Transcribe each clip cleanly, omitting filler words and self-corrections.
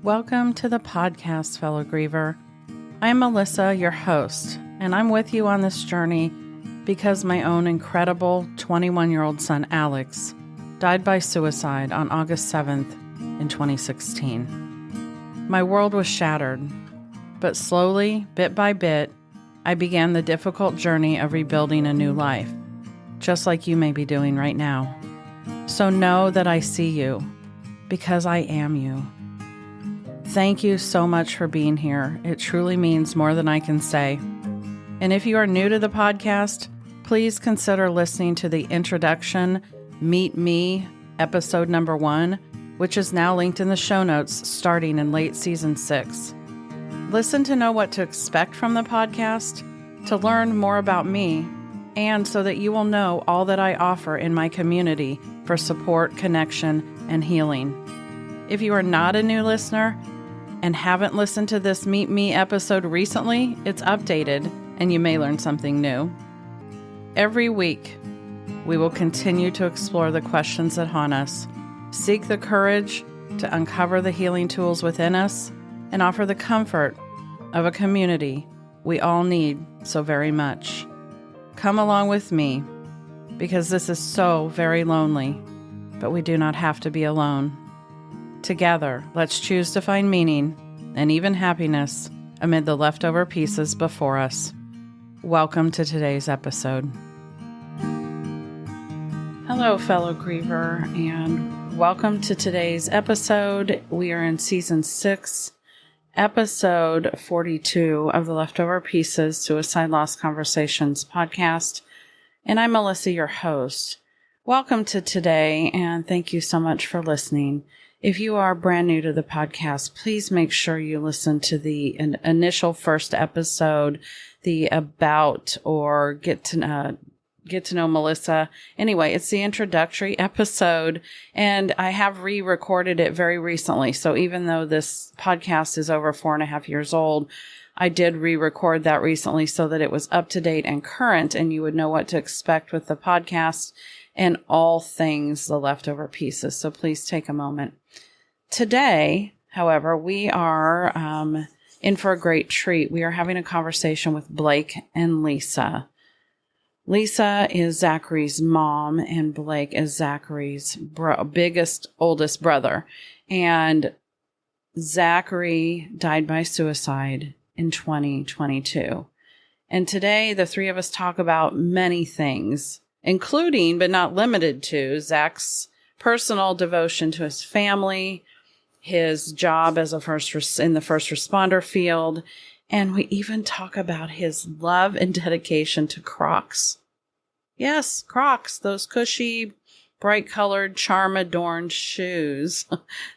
Welcome to the podcast, fellow griever. I'm Melissa, your host, and I'm with you on this journey because my own incredible 21-year-old son, Alex, died by suicide on August 7th in 2016. My world was shattered, but slowly, bit by bit, I began the difficult journey of rebuilding a new life, just like you may be doing right now. So know that I see you, because I am you. Thank you so much for being here. It truly means more than I can say. And if you are new to the podcast, please consider listening to the introduction, Meet Me, episode number 1, which is now linked in the show notes starting in late season 6. Listen to know what to expect from the podcast, to learn more about me, and so that you will know all that I offer in my community for support, connection, and healing. If you are not a new listener and haven't listened to this Meet Me episode recently, it's updated and you may learn something new. Every week, we will continue to explore the questions that haunt us, seek the courage to uncover the healing tools within us, and offer the comfort of a community we all need so very much. Come along with me, because this is so very lonely, but we do not have to be alone. Together, let's choose to find meaning and even happiness amid the leftover pieces before us. Welcome to today's episode. Hello, fellow griever, and welcome to today's episode. We are in season 6, episode 42 of the Leftover Pieces Suicide Loss Conversations podcast. And I'm Melissa, your host. Welcome to today, and thank you so much for listening. If you are brand new to the podcast, please make sure you listen to the initial first episode, the about or get to know Melissa. Anyway, it's the introductory episode, and I have re-recorded it very recently. So even though this podcast is over 4.5 years old, I did re-record that recently so that it was up to date and current, and you would know what to expect with the podcast and all things the leftover pieces. So please take a moment. Today, however, we are in for a great treat. We are having a conversation with Blake and Lisa. Lisa is Zachary's mom, and Blake is Zachary's oldest brother. And Zachary died by suicide in 2022. And today, the three of us talk about many things, including, but not limited to, Zach's personal devotion to his family, his job as in the first responder field, and we even talk about his love and dedication to Crocs. Yes, Crocs, those cushy, bright-colored, charm-adorned shoes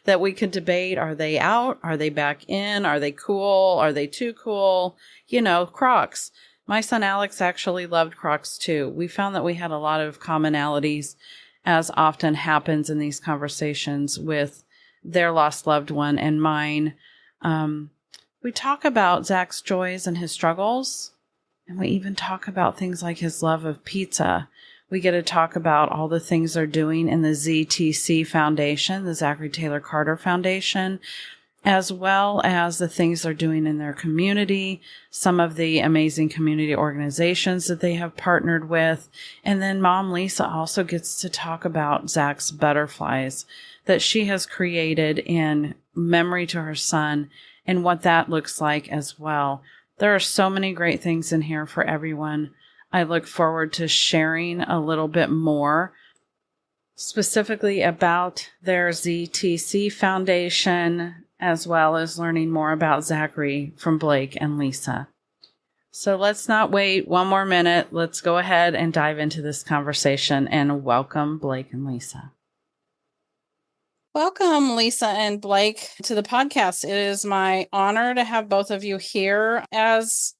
that we could debate. Are they out? Are they back in? Are they cool? Are they too cool? You know, Crocs. My son Alex actually loved Crocs too. We found that we had a lot of commonalities, as often happens in these conversations with their lost loved one and mine. We talk about Zach's joys and his struggles, and we even talk about things like his love of pizza. We get to talk about all the things they're doing in the ZTC Foundation, the Zachary Taylor Carter Foundation, as well as the things they're doing in their community, some of the amazing community organizations that they have partnered with. And then Mom Lisa also gets to talk about Zach's butterflies that she has created in memory to her son and what that looks like as well. There are so many great things in here for everyone. I look forward to sharing a little bit more specifically about their ZTC Foundation, as well as learning more about Zachary from Blake and Lisa. So let's not wait one more minute. Let's go ahead and dive into this conversation and welcome Blake and Lisa. Welcome, Lisa and Blake, to the podcast. It is my honor to have both of you here as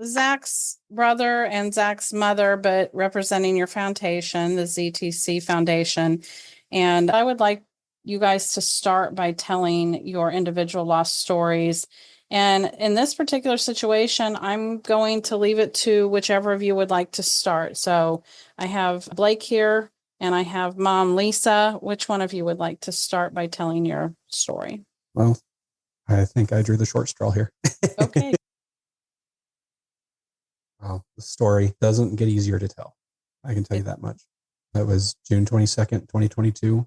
Zach's brother and Zach's mother, but representing your foundation, the ZTC Foundation. And I would like you guys to start by telling your individual lost stories. And in this particular situation, I'm going to leave it to whichever of you would like to start. So I have Blake here. And I have Mom Lisa. Which one of you would like to start by telling your story? Well, I think I drew the short straw here. Okay. Well, the story doesn't get easier to tell. I can tell you that much. That was June 22nd, 2022.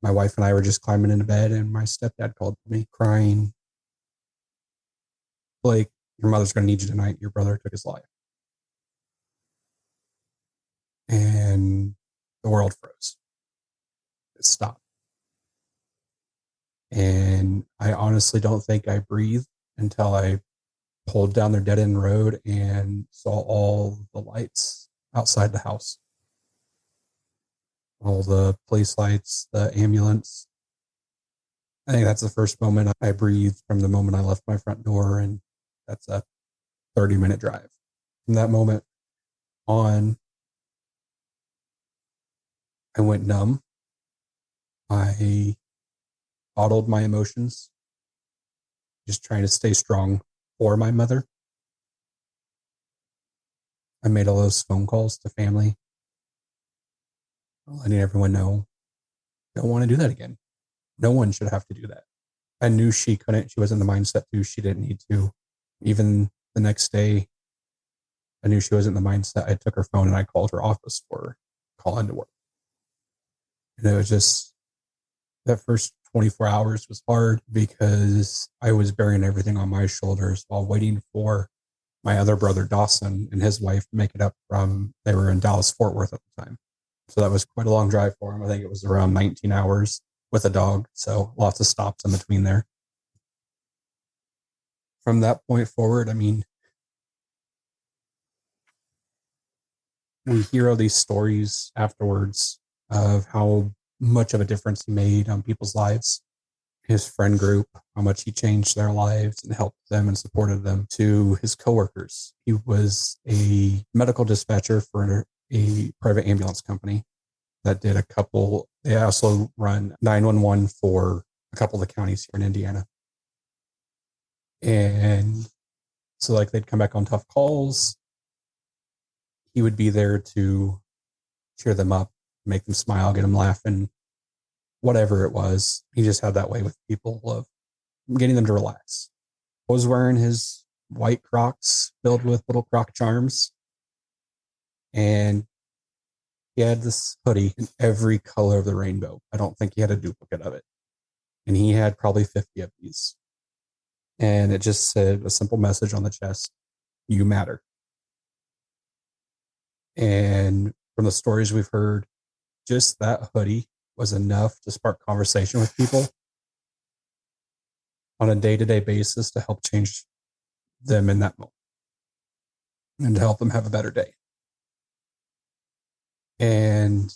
My wife and I were just climbing into bed, and my stepdad called me crying. Blake, your mother's going to need you tonight. Your brother took his life. And the world froze. It stopped. And I honestly don't think I breathed until I pulled down their dead end road and saw all the lights outside the house. All the police lights, the ambulance. I think that's the first moment I breathed from the moment I left my front door. And that's a 30-minute drive. From that moment on, I went numb. I bottled my emotions, just trying to stay strong for my mother. I made all those phone calls to family, letting everyone know, don't want to do that again. No one should have to do that. I knew she couldn't. She was in the mindset too. She didn't need to. Even the next day, I knew she was in the mindset. I took her phone and I called her office for her, call into work. And it was just, that first 24 hours was hard because I was bearing everything on my shoulders while waiting for my other brother, Dawson, and his wife to make it up from, they were in Dallas, Fort Worth at the time. So that was quite a long drive for him. I think it was around 19 hours with a dog. So lots of stops in between there. From that point forward, I mean, we hear all these stories afterwards of how much of a difference he made on people's lives. His friend group, how much he changed their lives and helped them and supported them, to his coworkers. He was a medical dispatcher for a private ambulance company that did they also run 911 for a couple of the counties here in Indiana. And so like they'd come back on tough calls. He would be there to cheer them up, make them smile, get them laughing, whatever it was. He just had that way with people of getting them to relax. I was wearing his white Crocs filled with little Croc charms. And he had this hoodie in every color of the rainbow. I don't think he had a duplicate of it. And he had probably 50 of these. And it just said a simple message on the chest: you matter. And from the stories we've heard, just that hoodie was enough to spark conversation with people on a day-to-day basis to help change them in that moment and to help them have a better day. And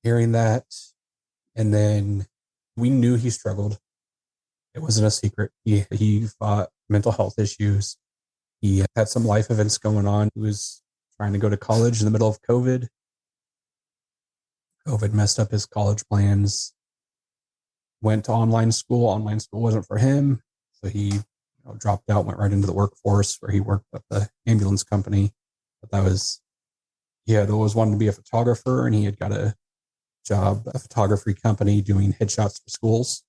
hearing that, and then we knew he struggled. It wasn't a secret. He fought mental health issues. He had some life events going on. He was trying to go to college in the middle of COVID. COVID messed up his college plans. Went to online school. Online school wasn't for him. So he dropped out, went right into the workforce where he worked at the ambulance company. But he had always wanted to be a photographer, and he had got a job at a photography company doing headshots for schools.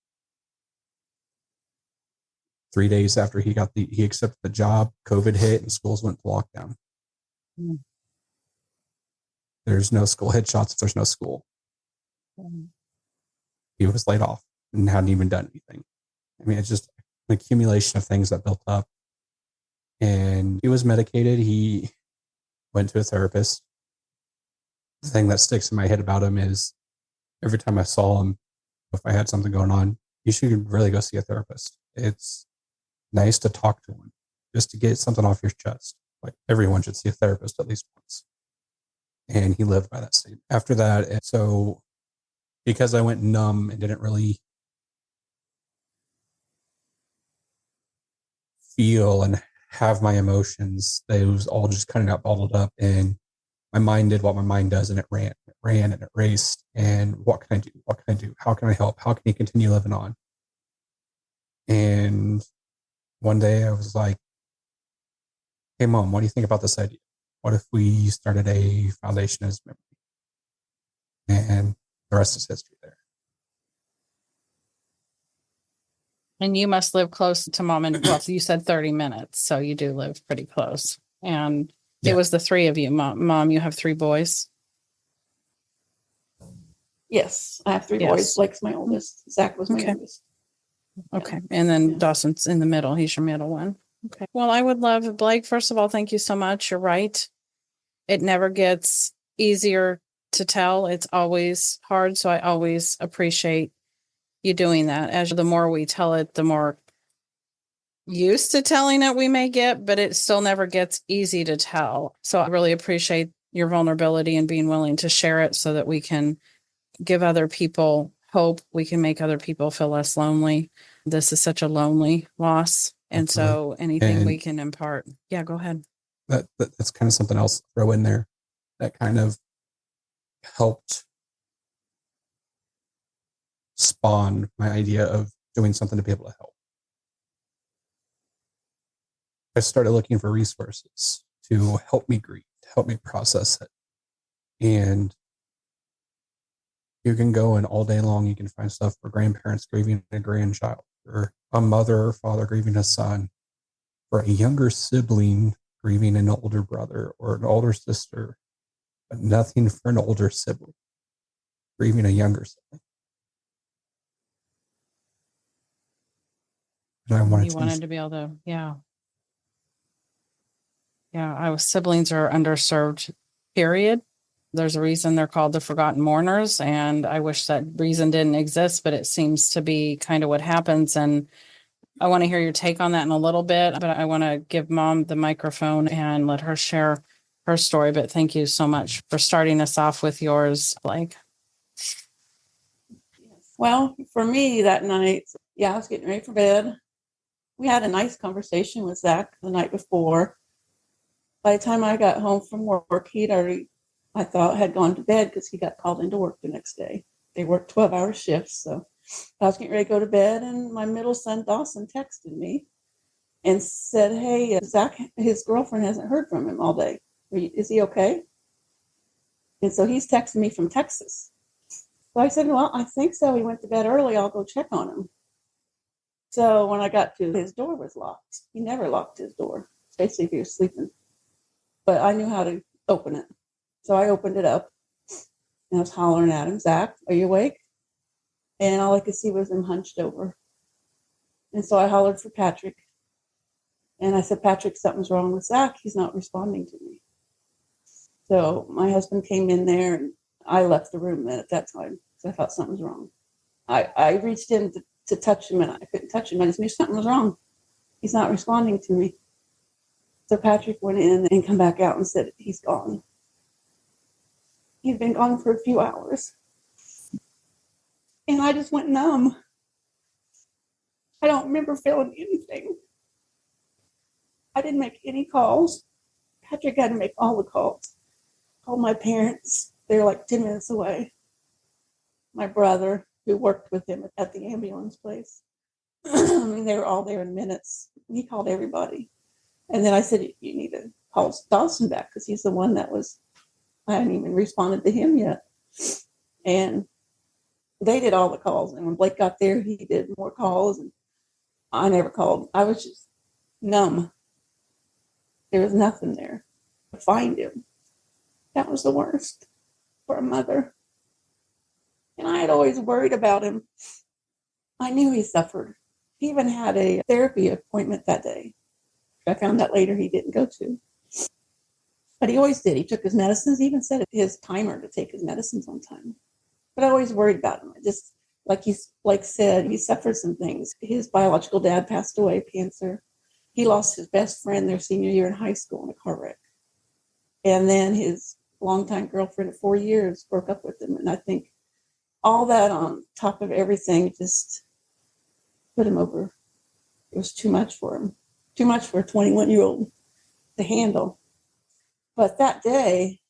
3 days after he accepted the job, COVID hit and schools went to lockdown. Mm. There's no school headshots if there's no school. Mm. He was laid off and hadn't even done anything. I mean, it's just an accumulation of things that built up. And he was medicated. He went to a therapist. The thing that sticks in my head about him is every time I saw him, if I had something going on, you should really go see a therapist. It's nice to talk to one, just to get something off your chest. Like, everyone should see a therapist at least once. And he lived by that statement. After that, so because I went numb and didn't really feel and have my emotions, those all just kind of got bottled up, and my mind did what my mind does, and it ran and it raced. And what can I do? What can I do? How can I help? How can he continue living on? And one day I was like, hey, Mom, what do you think about this idea? What if we started a foundation as memory? And the rest is history there. And you must live close to mom and, well, you said 30 minutes, so you do live pretty close. And Yeah. it was the three of you. Mom, you have three boys? Yes, I have three boys. Blake's my oldest. Zach was my youngest. Okay. And then Dawson's in the middle. He's your middle one. Okay. Well, I would love, Blake, first of all, thank you so much. You're right. It never gets easier to tell. It's always hard. So I always appreciate you doing that. As the more we tell it, the more used to telling it we may get, but it still never gets easy to tell. So I really appreciate your vulnerability and being willing to share it so that we can give other people hope. We can make other people feel less lonely. This is such a lonely loss. And so anything we can impart. Yeah, go ahead. That's kind of something else to throw in there that kind of helped spawn my idea of doing something to be able to help. I started looking for resources to help me grieve, to help me process it. And you can go and all day long, you can find stuff for grandparents grieving a grandchild, or a mother or father grieving a son, or a younger sibling grieving an older brother or an older sister, but nothing for an older sibling grieving a younger sibling. And I wanted to be able to, yeah. Our siblings are underserved, period. There's a reason they're called the forgotten mourners. And I wish that reason didn't exist, but it seems to be kind of what happens. And I want to hear your take on that in a little bit, but I want to give Mom the microphone and let her share her story. But thank you so much for starting us off with yours, Blake. Well, for me that night, I was getting ready for bed. We had a nice conversation with Zach the night before. By the time I got home from work, he'd already, I thought, had gone to bed because he got called into work the next day. They worked 12-hour shifts. So I was getting ready to go to bed, and my middle son, Dawson, texted me and said, hey, Zach, his girlfriend hasn't heard from him all day. Is he okay? And so he's texting me from Texas. So I said, well, I think so. He went to bed early. I'll go check on him. So when I got to his door was locked. He never locked his door, especially if he was sleeping. But I knew how to open it. So I opened it up, and I was hollering at him, Zach, are you awake? And all I could see was him hunched over. And so I hollered for Patrick. And I said, Patrick, something's wrong with Zach. He's not responding to me. So my husband came in there, and I left the room then at that time because I thought something was wrong. I reached in to touch him, and I couldn't touch him. I just knew something was wrong. He's not responding to me. So Patrick went in and come back out and said, he's gone. He'd been gone for a few hours. And I just went numb. I don't remember feeling anything. I didn't make any calls. Patrick had to make all the calls. Called my parents. They were like 10 minutes away. My brother, who worked with him at the ambulance place. I mean, they were all there in minutes. He called everybody. And then I said, you need to call Dawson back because he's the one that was, I hadn't even responded to him yet. And they did all the calls. And when Blake got there, he did more calls. And I never called. I was just numb. There was nothing there to find him. That was the worst for a mother. And I had always worried about him. I knew he suffered. He even had a therapy appointment that day. I found out later he didn't go to. But he always did. He took his medicines. He even set his timer to take his medicines on time. But I always worried about him. I just, like said, he suffered some things. His biological dad passed away, cancer. He lost his best friend their senior year in high school in a car wreck. And then his longtime girlfriend of 4 years broke up with him. And I think all that on top of everything just put him over. It was too much for him. Too much for a 21-year-old to handle. But that day,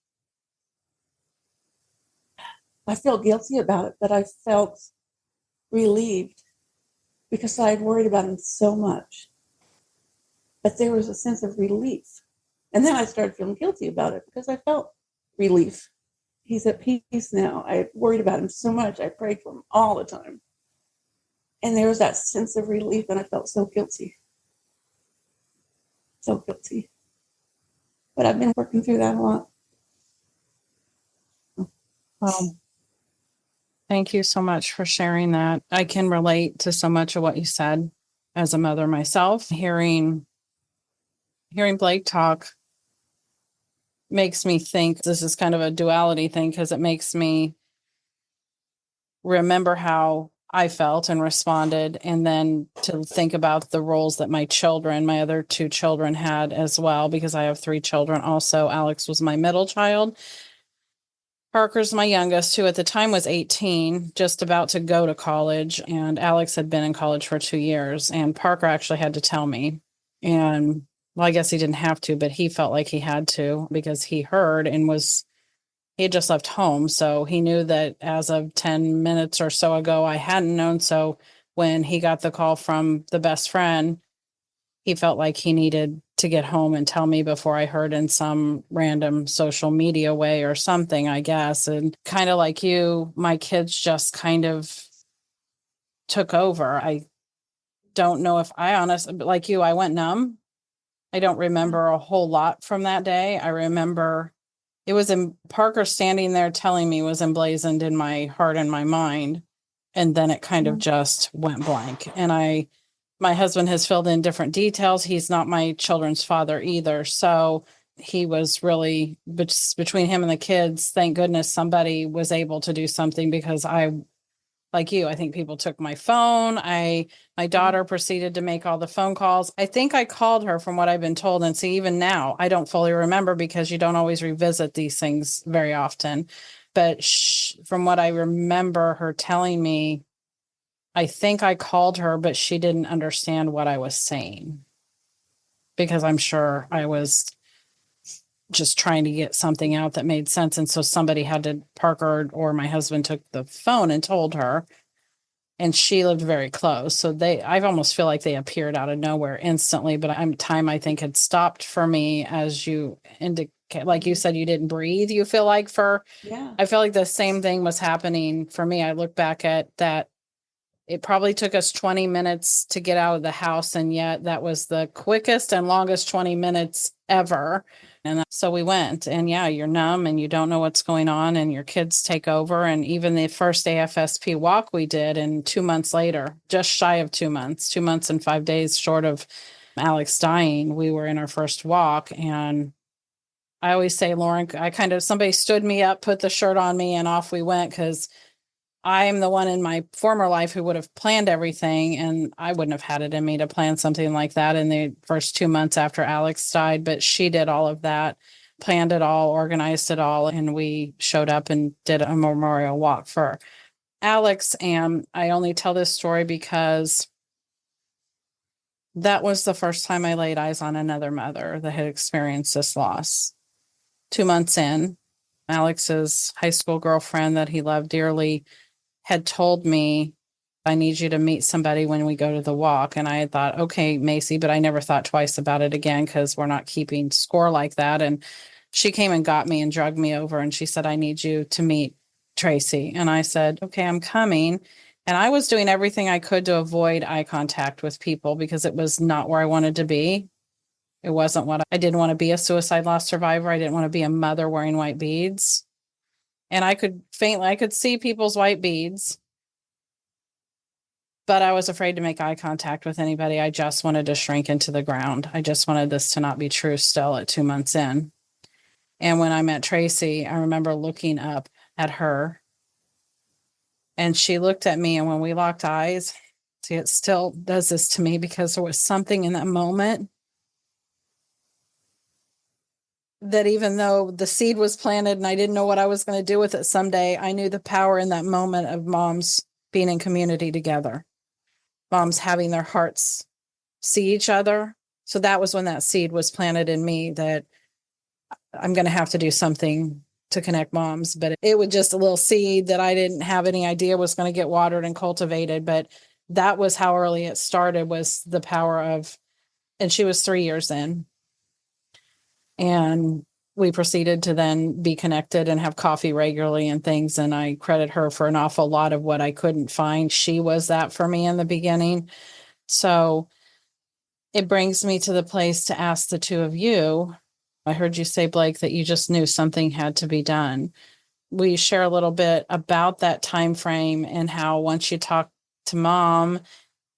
I feel guilty about it, but I felt relieved because I had worried about him so much. But there was a sense of relief. And then I started feeling guilty about it because I felt relief. He's at peace now. I worried about him so much. I prayed for him all the time. And there was that sense of relief, and I felt so guilty. So guilty. But I've been working through that a lot. Well, thank you so much for sharing that. I can relate to so much of what you said as a mother myself. Hearing Blake talk makes me think this is kind of a duality thing, because it makes me remember how I felt and responded, and then to think about the roles that my other two children had as well, because I have 3 children also. Alex was my middle child. Parker's my youngest, who at the time was 18, just about to go to college. And Alex had been in college for 2 years. And Parker actually had to tell me. And well, I guess he didn't have to, but he felt like he had to, because he heard and he had just left home. So he knew that as of 10 minutes or so ago, I hadn't known. So when he got the call from the best friend, he felt like he needed to get home and tell me before I heard in some random social media way or something, I guess. And kind of like you, my kids just kind of took over. I don't know if like you, I went numb. I don't remember a whole lot from that day. I remember it was in Parker standing there telling me was emblazoned in my heart and my mind. And then it kind of just went blank. And my husband has filled in different details. He's not my children's father either. So he was really between him and the kids. Thank goodness somebody was able to do something, because like you, I think people took my phone. My daughter proceeded to make all the phone calls. I think I called her, from what I've been told. And see, even now, I don't fully remember, because you don't always revisit these things very often. But from what I remember her telling me, I think I called her, but she didn't understand what I was saying, because I'm sure I was just trying to get something out that made sense. And so somebody Parker or my husband took the phone and told her, and she lived very close. So I almost feel like they appeared out of nowhere instantly, but time I think had stopped for me, as you indicate, like you said, you didn't breathe. You feel like I feel like the same thing was happening for me. I look back at that. It probably took us 20 minutes to get out of the house, and yet that was the quickest and longest 20 minutes ever. And so we went, and yeah, you're numb and you don't know what's going on, and your kids take over. And even the first AFSP walk we did, and 2 months later, just shy of 2 months, 2 months and 5 days short of Alex dying, we were in our first walk. And I always say, Lauren, somebody stood me up, put the shirt on me, and off we went, because I'm the one in my former life who would have planned everything, and I wouldn't have had it in me to plan something like that in the first 2 months after Alex died. But she did all of that, planned it all, organized it all, and we showed up and did a memorial walk for Alex. And I only tell this story because that was the first time I laid eyes on another mother that had experienced this loss. 2 months in, Alex's high school girlfriend that he loved dearly had told me, I need you to meet somebody when we go to the walk. And I had thought, okay, Macy, but I never thought twice about it again, because we're not keeping score like that. And she came and got me and drugged me over, and she said, I need you to meet Tracy. And I said, okay, I'm coming. And I was doing everything I could to avoid eye contact with people, because it was not where I wanted to be. It wasn't I didn't want to be a suicide loss survivor. I didn't want to be a mother wearing white beads. And I could see people's white beads, but I was afraid to make eye contact with anybody. I just wanted to shrink into the ground. I just wanted this to not be true still at 2 months in. And when I met Tracy, I remember looking up at her, and she looked at me, and when we locked eyes, see, it still does this to me, because there was something in that moment that, even though the seed was planted and I didn't know what I was going to do with it someday, I knew the power in that moment of moms being in community together, moms having their hearts see each other. So that was when that seed was planted in me, that I'm going to have to do something to connect moms. But it was just a little seed that I didn't have any idea was going to get watered and cultivated. But that was how early it started, was the power of, and she was 3 years in. And we proceeded to then be connected and have coffee regularly and things. And I credit her for an awful lot of what I couldn't find. She was that for me in the beginning. So it brings me to the place to ask the two of you. I heard you say, Blake, that you just knew something had to be done. Will you share a little bit about that time frame and how once you talked to mom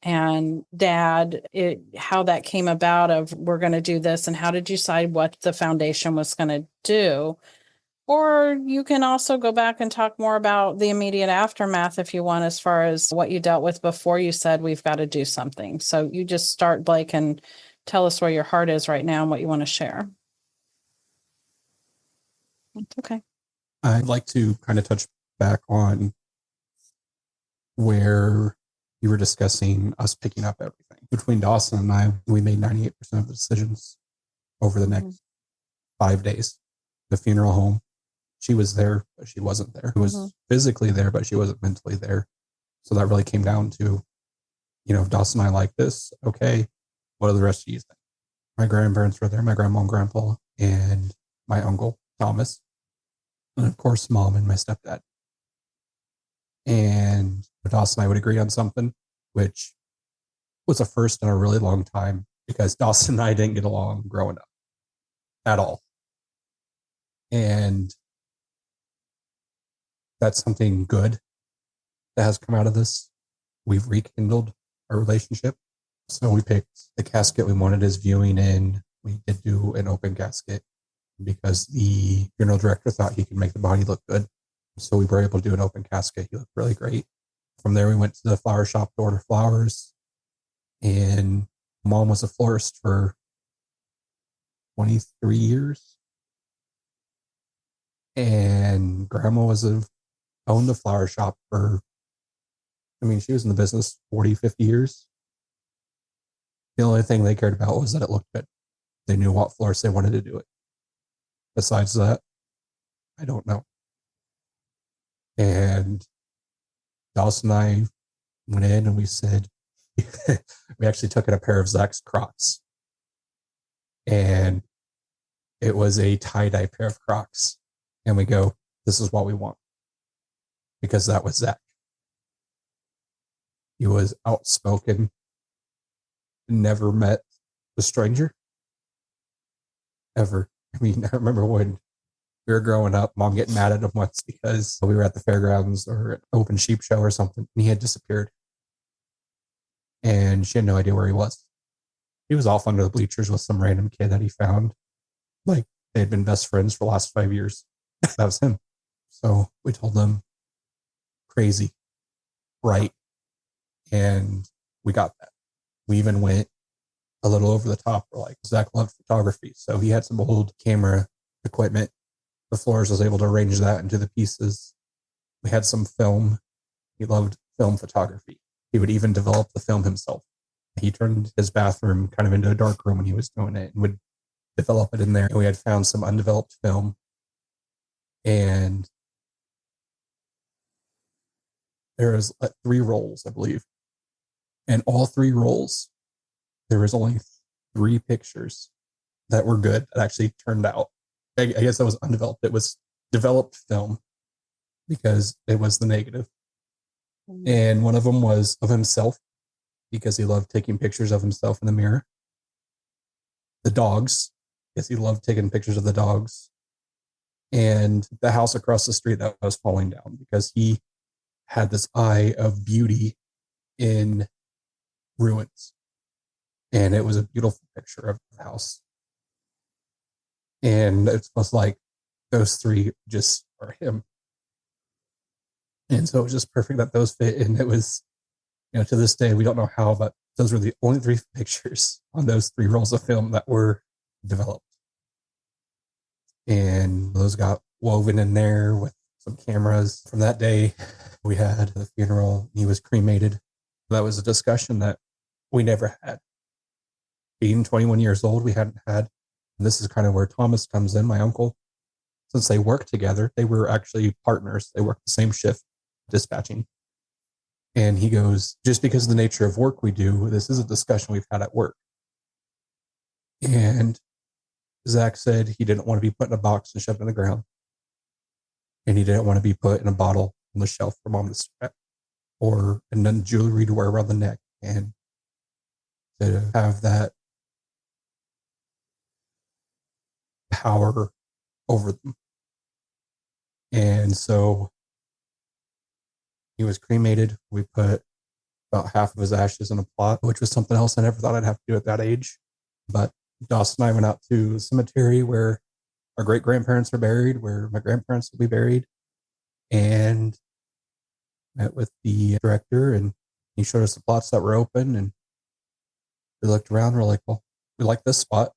and dad, how that came about of we're going to do this, and how did you decide what the foundation was going to do? Or you can also go back and talk more about the immediate aftermath if you want, as far as what you dealt with before you said we've got to do something. So you just start, Blake, and tell us where your heart is right now and what you want to share. Okay. I'd like to kind of touch back on where you were discussing us picking up everything. Between Dawson and I, we made 98% of the decisions over the next 5 days. The funeral home, she was there, but she wasn't there. She was physically there, but she wasn't mentally there. So that really came down to, if Dawson and I like this, okay, what do the rest of you think? My grandparents were there, my grandma and grandpa, and my uncle, Thomas. And of course, mom and my stepdad. And Dawson and I would agree on something, which was a first in a really long time, because Dawson and I didn't get along growing up at all. And that's something good that has come out of this. We've rekindled our relationship. So we picked the casket we wanted his viewing in. We did do an open casket because the funeral director thought he could make the body look good. So we were able to do an open casket. He looked really great. From there, we went to the flower shop to order flowers. And mom was a florist for 23 years. And grandma owned a flower shop she was in the business 40, 50 years. The only thing they cared about was that it looked good. They knew what florist they wanted to do it. Besides that, I don't know. And Dawson and I went in and we said, we actually took in a pair of Zach's Crocs. And it was a tie-dye pair of Crocs. And we go, this is what we want. Because that was Zach. He was outspoken, never met a stranger. Ever. I remember when we were growing up, mom getting mad at him once because we were at the fairgrounds or an open sheep show or something, and he had disappeared. And she had no idea where he was. He was off under the bleachers with some random kid that he found. Like, they had been best friends for the last 5 years. That was him. So we told them, crazy, right? And we got that. We even went a little over the top. We're like, Zach loved photography. So he had some old camera equipment. The Flores was able to arrange that into the pieces. We had some film. He loved film photography. He would even develop the film himself. He turned his bathroom kind of into a dark room when he was doing it and would develop it in there. And we had found some undeveloped film. And there was 3 rolls, I believe. And all 3 rolls, there was only 3 pictures that were good, that actually turned out. I guess that was undeveloped. It was developed film because it was the negative. And one of them was of himself because he loved taking pictures of himself in the mirror. The dogs, because he loved taking pictures of the dogs. And the house across the street that was falling down because he had this eye of beauty in ruins. And it was a beautiful picture of the house. And it was like those 3 just are him. And so it was just perfect that those fit. And it was, to this day, we don't know how, but those were the only 3 pictures on those 3 rolls of film that were developed. And those got woven in there with some cameras. From that day, we had the funeral. He was cremated. That was a discussion that we never had. Being 21 years old, we hadn't had. And this is kind of where Thomas comes in, my uncle. Since they worked together, they were actually partners. They worked the same shift, dispatching. And he goes, just because of the nature of work we do, this is a discussion we've had at work. And Zach said he didn't want to be put in a box and shoved in the ground. And he didn't want to be put in a bottle on the shelf for mom to strap and then jewelry to wear around the neck, and to have that power over them. And so he was cremated. We put about half of his ashes in a plot, which was something else I never thought I'd have to do at that age. But Dawson and I went out to the cemetery where our great grandparents are buried, where my grandparents will be buried, and met with the director, and he showed us the plots that were open, and we looked around. We're like, well, we like this spot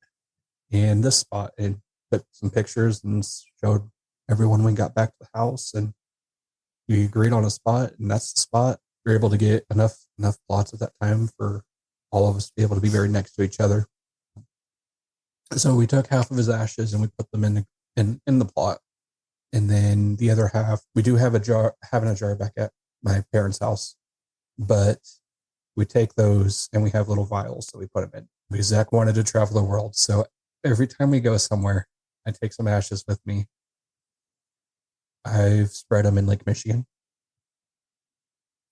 and this spot, and took some pictures and showed everyone when we got back to the house, and we agreed on a spot, and that's the spot. We were able to get enough plots at that time for all of us to be able to be buried next to each other. So we took half of his ashes and we put them in the plot, and then the other half we do have a jar back at my parents' house, but we take those and we have little vials, so we put them in. Because Zach wanted to travel the world, so every time we go somewhere, I take some ashes with me. I've spread them in Lake Michigan.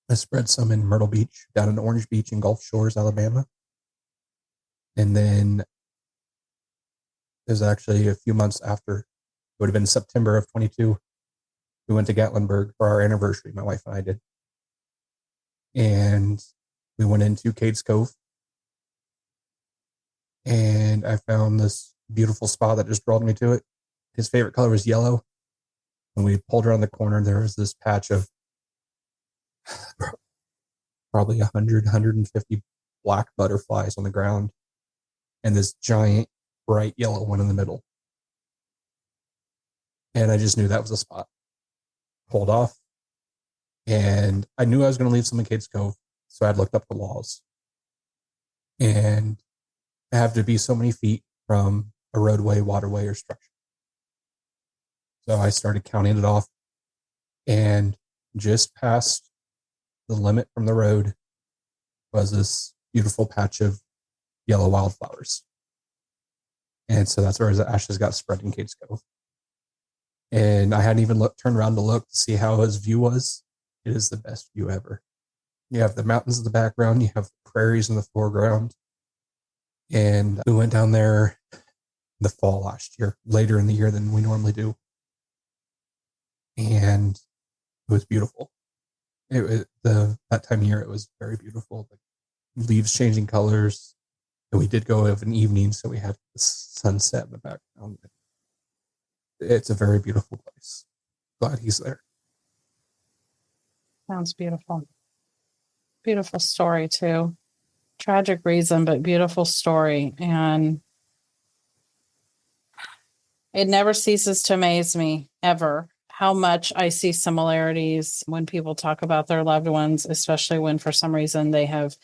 I spread some in Myrtle Beach, down in Orange Beach in Gulf Shores, Alabama. And then it was actually a few months after, it would have been September of 22. We went to Gatlinburg for our anniversary, my wife and I did. And we went into Cades Cove. And I found this beautiful spot that just drawn me to it. His favorite color was yellow. When we pulled around the corner, there was this patch of probably 150 black butterflies on the ground, and this giant bright yellow one in the middle. And I just knew that was a spot. Pulled off, and I knew I was going to leave some in Cades Cove, so I had looked up the laws. And I have to be so many feet from a roadway, waterway, or structure. So I started counting it off, and just past the limit from the road was this beautiful patch of yellow wildflowers. And so that's where his ashes got spread in Cades Cove. And I hadn't even turned around to look to see how his view was. It is the best view ever. You have the mountains in the background, you have the prairies in the foreground. And we went down there the fall last year, later in the year than we normally do. And it was beautiful. That time of year, it was very beautiful. The leaves changing colors. And we did go of an evening, so we had the sunset in the background. It's a very beautiful place. Glad he's there. Sounds beautiful. Beautiful story, too. Tragic reason, but beautiful story. And it never ceases to amaze me, ever, how much I see similarities when people talk about their loved ones, especially when for some reason they have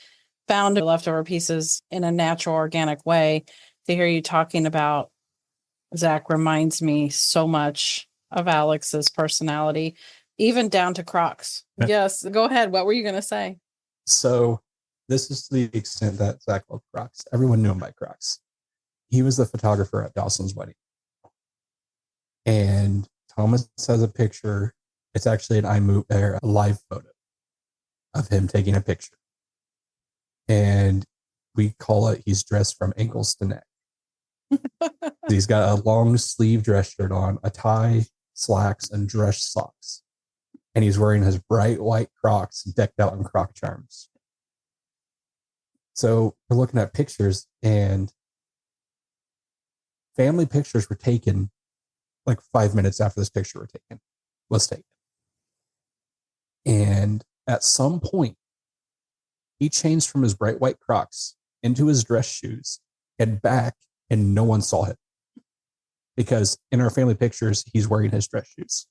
found leftover pieces in a natural, organic way. To hear you talking about Zach reminds me so much of Alex's personality, even down to Crocs. Yeah. Yes, go ahead. What were you going to say? So this is to the extent that Zach loved Crocs. Everyone knew him by Crocs. He was the photographer at Dawson's wedding. And Thomas has a picture. It's actually a live photo of him taking a picture. And we call it, he's dressed from ankles to neck. He's got a long sleeve dress shirt on, a tie, slacks, and dress socks. And he's wearing his bright white Crocs decked out in Croc charms. So we're looking at pictures, and family pictures were taken like 5 minutes after this picture was taken. And at some point, he changed from his bright white Crocs into his dress shoes and back, and no one saw him. Because in our family pictures, he's wearing his dress shoes.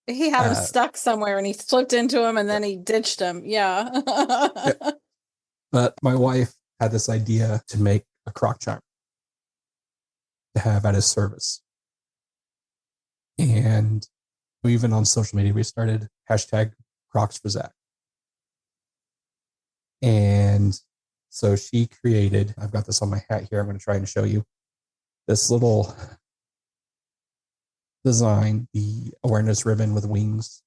He had him stuck somewhere and he slipped into him and then he ditched him. Yeah. Yeah. But my wife had this idea to make a Croc charm to have at his service. And even on social media, we started hashtag Crocs for Zach. And So she created, I've got this on my hat here. I'm going to try and show you this little design, the awareness ribbon with wings.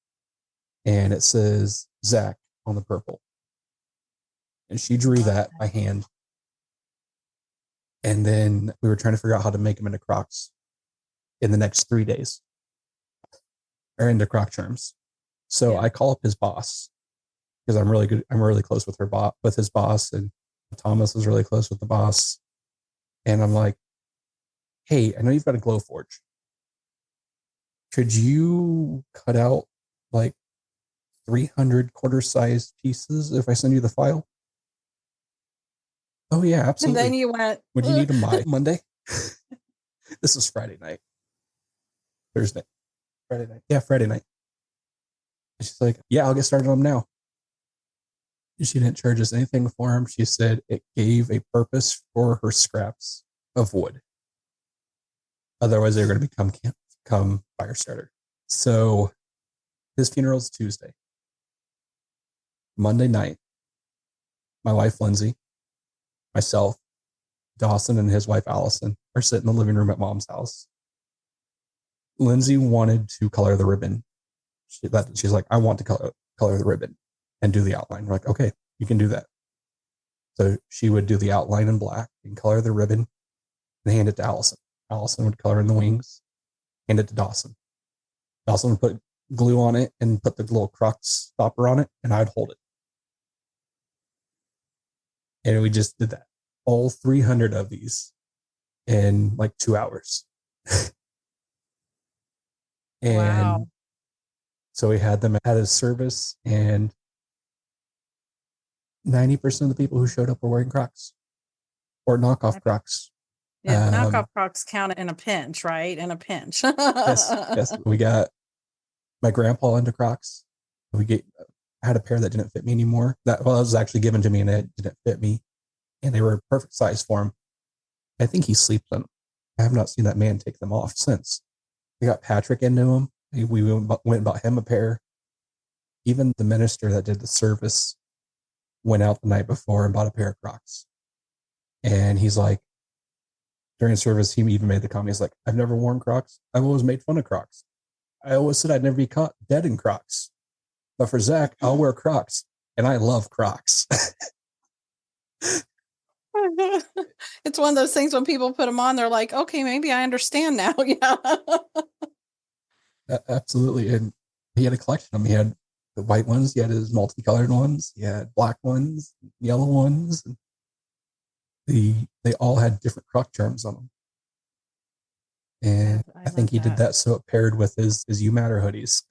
And it says Zach on the purple. And she drew that by hand. And then we were trying to figure out how to make them into Crocs in the next 3 days, or into Croc charms. So I call up his boss because I'm really close with with his boss, and Thomas was really close with the boss. And I'm like, hey, I know you've got a Glowforge. Could you cut out like 300 quarter-sized pieces if I send you the file? Oh yeah, absolutely. And then you went, would you need them by Monday? This is Friday night. Thursday. Friday night. Yeah, Friday night. And she's like, yeah, I'll get started on them now. And she didn't charge us anything for them. She said it gave a purpose for her scraps of wood. Otherwise, they're going to become fire starter. So his funeral's Tuesday. Monday night, my wife, Lindsay, myself, Dawson, and his wife, Allison, are sitting in the living room at Mom's house. Lindsay wanted to color the ribbon. She's like, I want to color the ribbon and do the outline. We're like, okay, you can do that. So she would do the outline in black and color the ribbon and hand it to Allison. Allison would color in the wings, hand it to Dawson. Dawson would put glue on it and put the little Crocs stopper on it, and I'd hold it. And we just did that. All 300 of these in like 2 hours. And wow. So we had them at a service, and 90% of the people who showed up were wearing Crocs or knockoff Crocs. Yeah, knockoff Crocs count in a pinch, right? In a pinch. Yes. We got my grandpa into Crocs. I had a pair that didn't fit me anymore. That was actually given to me, and it didn't fit me, and they were a perfect size for him. I think he sleeps in them. I have not seen that man take them off since. We got Patrick into them. We went and bought him a pair. Even the minister that did the service went out the night before and bought a pair of Crocs. And he's like, during service, he even made the comment, he's like, I've never worn Crocs. I've always made fun of Crocs. I always said I'd never be caught dead in Crocs. But for Zach, I'll wear Crocs. And I love Crocs. It's one of those things when people put them on, they're like, okay, maybe I understand now. Yeah. Absolutely. And he had a collection of them. He had the white ones, he had his multicolored ones, he had black ones, yellow ones. And they all had different Croc charms on them. And I think he did that so it paired with his You Matter hoodies.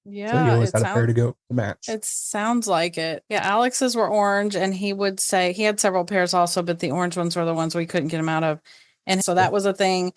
Yeah. So he always had a pair to go to match. It sounds like it. Yeah, Alex's were orange, and he would say he had several pairs also, but the orange ones were the ones we couldn't get him out of. And so that was a thing.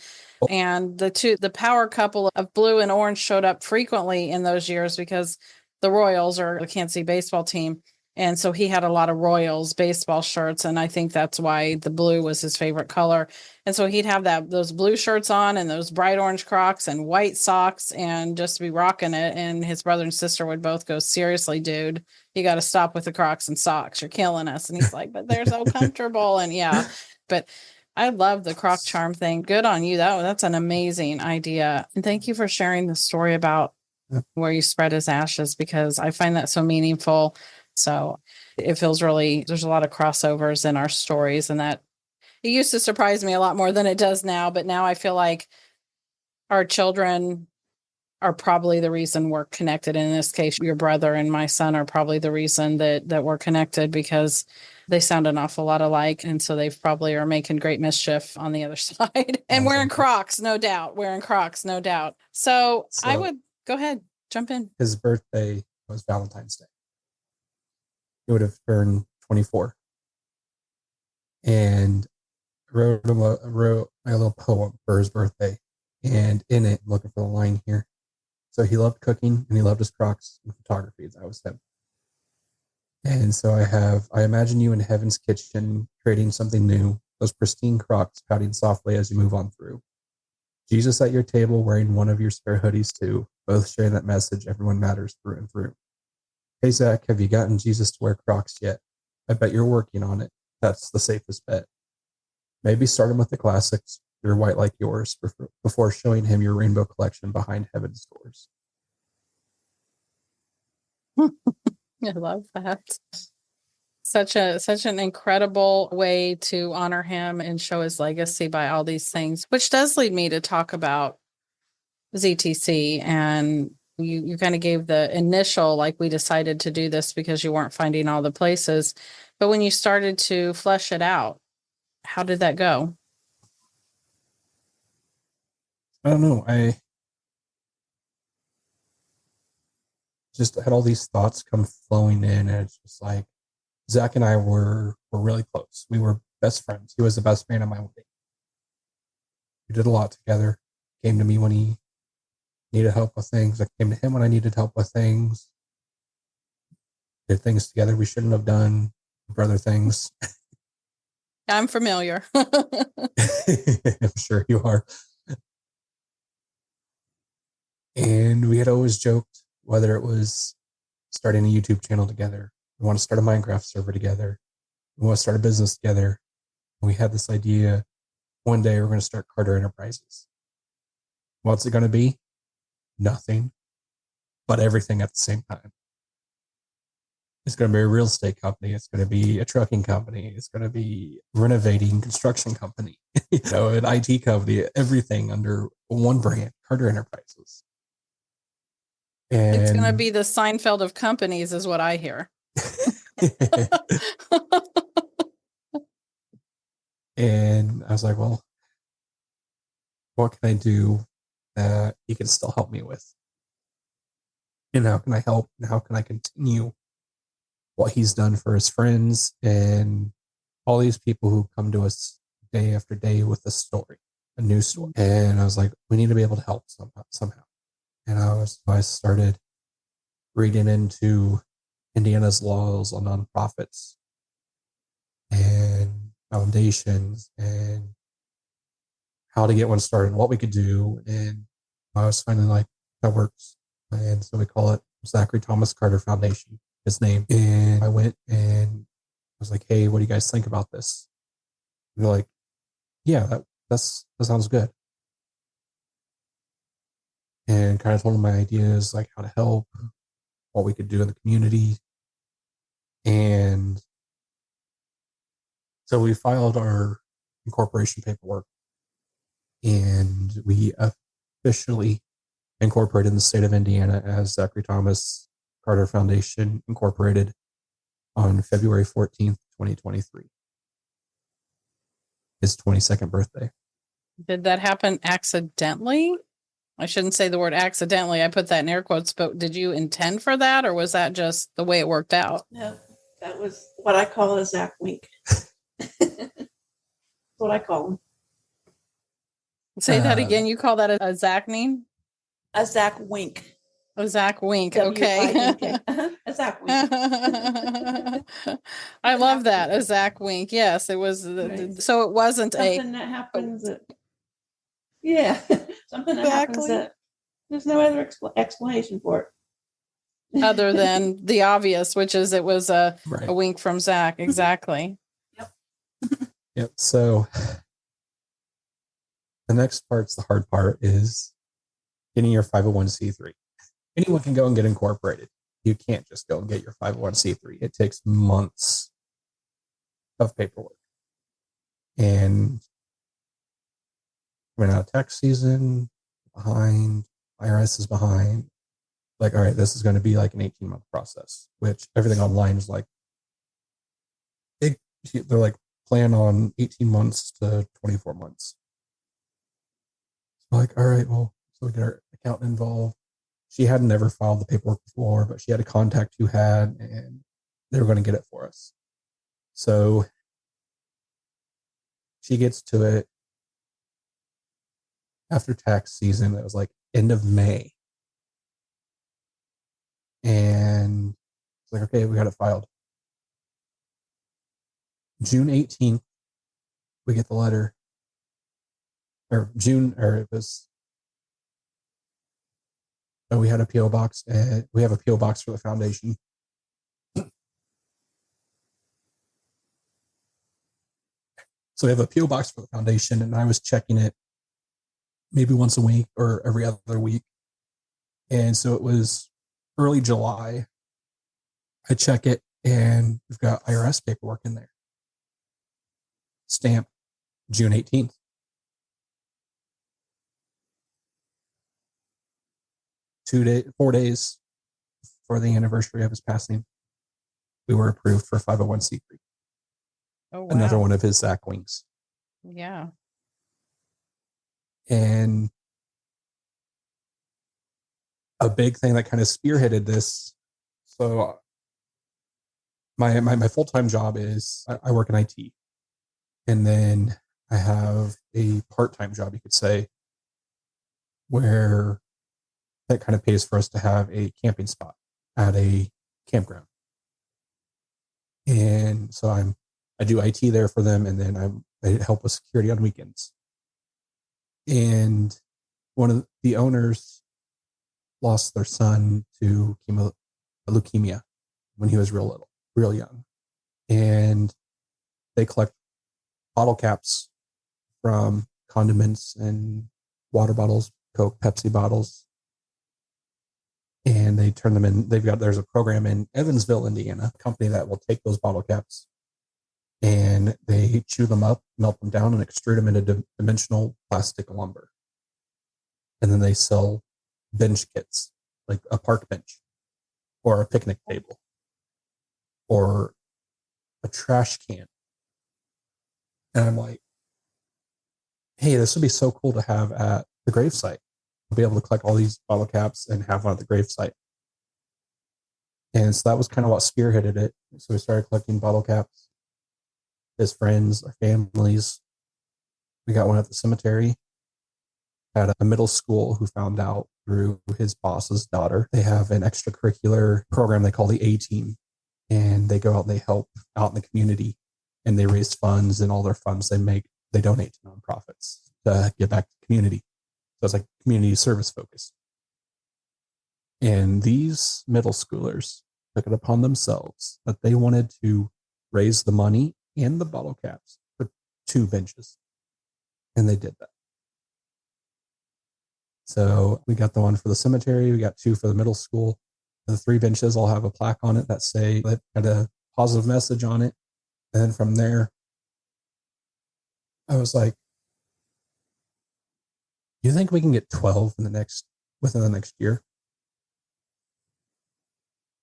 And the power couple of blue and orange showed up frequently in those years because the Royals are the Kansas City baseball team. And so he had a lot of Royals baseball shirts. And I think that's why the blue was his favorite color. And so he'd have those blue shirts on and those bright orange Crocs and white socks and just be rocking it. And his brother and sister would both go, seriously, dude, you got to stop with the Crocs and socks. You're killing us. And he's like, but they're so comfortable. And yeah, but I love the Croc charm thing. Good on you. That's an amazing idea. And thank you for sharing the story about where you spread his ashes, because I find that so meaningful. So it feels there's a lot of crossovers in our stories, and that it used to surprise me a lot more than it does now. But now I feel like our children are probably the reason we're connected. In this case, your brother and my son are probably the reason that we're connected, because they sound an awful lot alike. And so they probably are making great mischief on the other side and wearing Crocs, no doubt. So I would go ahead, jump in. His birthday was Valentine's Day. He would have turned 24. And I wrote a little poem for his birthday. And in it, I'm looking for the line here. So he loved cooking and he loved his Crocs and photography. That was him. And so I imagine you in heaven's kitchen, creating something new, those pristine Crocs pouting softly as you move on through. Jesus at your table wearing one of your spare hoodies too, both sharing that message, everyone matters through and through. Hey, Zach, have you gotten Jesus to wear Crocs yet? I bet you're working on it. That's the safest bet. Maybe start him with the classics, your white like yours, before showing him your rainbow collection behind heaven's doors. I love that. Such an incredible way to honor him and show his legacy by all these things, which does lead me to talk about ZTC. And you kind of gave the initial, like, we decided to do this because you weren't finding all the places. But when you started to flesh it out, how did that go? I don't know. I just had all these thoughts come flowing in, and it's just like, Zach and I were really close. We were best friends. He was the best man in my wedding. We did a lot together. Came to me when he needed help with things. I came to him when I needed help with things. Did things together we shouldn't have done. Brother things. I'm familiar. I'm sure you are. And we had always joked, whether it was starting a YouTube channel together, we want to start a Minecraft server together, we want to start a business together. We had this idea, one day we're going to start Carter Enterprises. What's it going to be? Nothing, but everything at the same time. It's going to be a real estate company. It's going to be a trucking company. It's going to be renovating construction company, an IT company, everything under one brand, Carter Enterprises. And It's going to be the Seinfeld of companies is what I hear. And I was like, well, what can I do that he can still help me with? And how can I help? And how can I continue what he's done for his friends and all these people who come to us day after day with a story, a new story. And I was like, we need to be able to help somehow. And I started reading into Indiana's laws on nonprofits and foundations and how to get one started and what we could do. And I was finding like that works. And so we call it Zachary Thomas Carter Foundation, his name. And I went and I was like, hey, what do you guys think about this? And they're like, yeah, that sounds good. And kind of told them my ideas, like how to help, what we could do in the community. And so we filed our incorporation paperwork and we officially incorporated in the state of Indiana as Zachary Thomas Carter Foundation Incorporated on February 14th, 2023. His 22nd birthday. Did that happen accidentally? I shouldn't say the word accidentally. I put that in air quotes, but did you intend for that, or was that just the way it worked out? No, that was what I call a Zach wink. That's what I call him. Say that again. You call that a Zachning? A Zach wink. A Zach wink. W-I-N-K. Okay. A Zach wink. I love that. A Zach wink. Yes, it was. Right. So it wasn't something that happens. Yeah, something that happens that there's no other explanation for it. Other than the obvious, which is it was a wink from Zach. Exactly. Yep. So the next part's the hard part is getting your 501c3. Anyone can go and get incorporated. You can't just go and get your 501c3. It takes months of paperwork. And we're out of tax season, behind, IRS is behind. Like, all right, this is going to be like an 18-month process, which everything online is like, they're like, plan on 18 months to 24 months. So like, all right, well, so we get our accountant involved. She had never filed the paperwork before, but she had a contact who had, and they were going to get it for us. So she gets to it after tax season. It was like end of May. And it's like, okay, we got it filed. June 18th, we get the letter. Or it was, we had a P.O. box, and we have a P.O. box for the foundation. So we have a PO box for the foundation, and I was checking it maybe once a week or every other week. And so it was early July. I check it, and we've got IRS paperwork in there. Stamp June 18th. 4 days for the anniversary of his passing, we were approved for 501c3. Oh, wow. Another one of his Zach wings. Yeah. And a big thing that kind of spearheaded this. So my full-time job is I work in IT. And then I have a part-time job, you could say, where that kind of pays for us to have a camping spot at a campground. And so I do IT there for them, and then I help with security on weekends. And one of the owners lost their son to leukemia when he was real young. And they collect bottle caps from condiments and water bottles, Coke, Pepsi bottles, and they turn them in. There's a program in Evansville, Indiana, a company that will take those bottle caps and they chew them up, melt them down, and extrude them into dimensional plastic lumber. And then they sell bench kits, like a park bench or a picnic table or a trash can. And I'm like, hey, this would be so cool to have at the gravesite. Be able to collect all these bottle caps and have one at the gravesite. And so that was kind of what spearheaded it. So we started collecting bottle caps. His friends, our families. We got one at the cemetery. Had a middle school who found out through his boss's daughter. They have an extracurricular program they call the A-Team. And they go out and they help out in the community. And they raise funds, and all their funds they donate to nonprofits to give back to the community. So it's like community service focus. And these middle schoolers took it upon themselves that they wanted to raise the money and the bottle caps for 2 benches. And they did that. So we got the one for the cemetery. We got 2 for the middle school. The 3 benches all have a plaque on it that had a positive message on it. And then from there, I was like, do you think we can get 12 within the next year?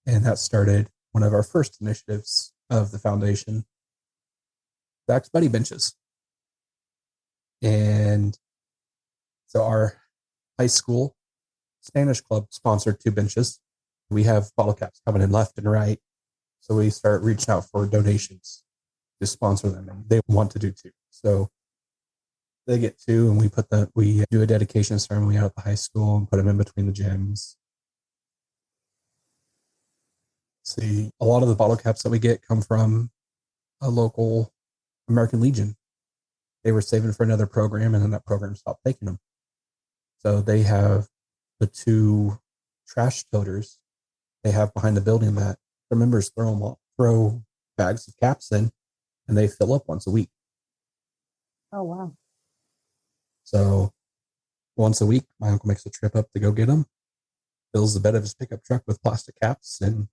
And that started one of our first initiatives of the foundation, Zach's Buddy Benches. And so our high school Spanish club sponsored 2 benches. We have bottle caps coming in left and right. So we start reaching out for donations to sponsor them, and they want to do 2. So they get 2, and we do a dedication ceremony out at the high school and put them in between the gyms. See, a lot of the bottle caps that we get come from a local American Legion. They were saving for another program, and then that program stopped taking them. So they have the 2 trash toters they have behind the building that the members throw bags of caps in, and they fill up once a week. Oh, wow. So once a week, my uncle makes a trip up to go get them, fills the bed of his pickup truck with plastic caps, and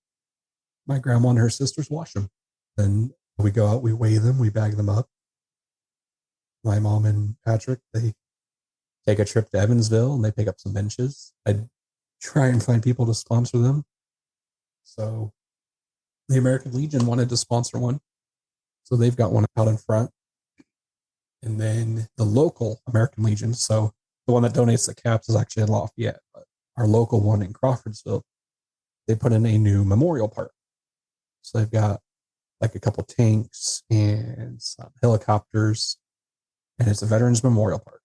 my grandma and her sisters wash them. Then we go out, we weigh them, we bag them up. My mom and Patrick, they take a trip to Evansville and they pick up some benches. I try and find people to sponsor them. So the American Legion wanted to sponsor one. So they've got one out in front. And then the local American Legion, so the one that donates the caps is actually in Lafayette, but our local one in Crawfordsville, they put in a new memorial park. So they've got like a couple tanks and some helicopters, and it's a Veterans Memorial Park.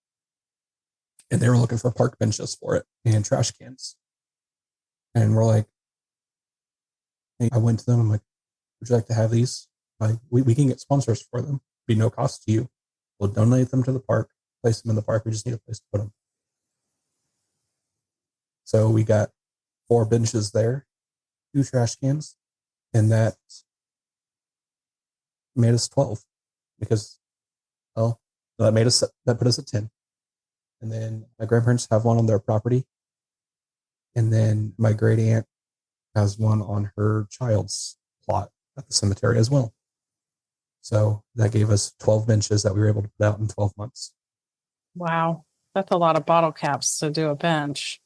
And they were looking for park benches for it and trash cans. And we're like, hey, I went to them. I'm like, would you like to have these? Like, we can get sponsors for them. Be no cost to you. We'll donate them to the park, place them in the park. We just need a place to put them. So we got 4 benches there, 2 trash cans, and that made us 12 because So that put us at 10. And then my grandparents have one on their property. And then my great aunt has one on her child's plot at the cemetery as well. So that gave us 12 benches that we were able to put out in 12 months. Wow. That's a lot of bottle caps to do a bench.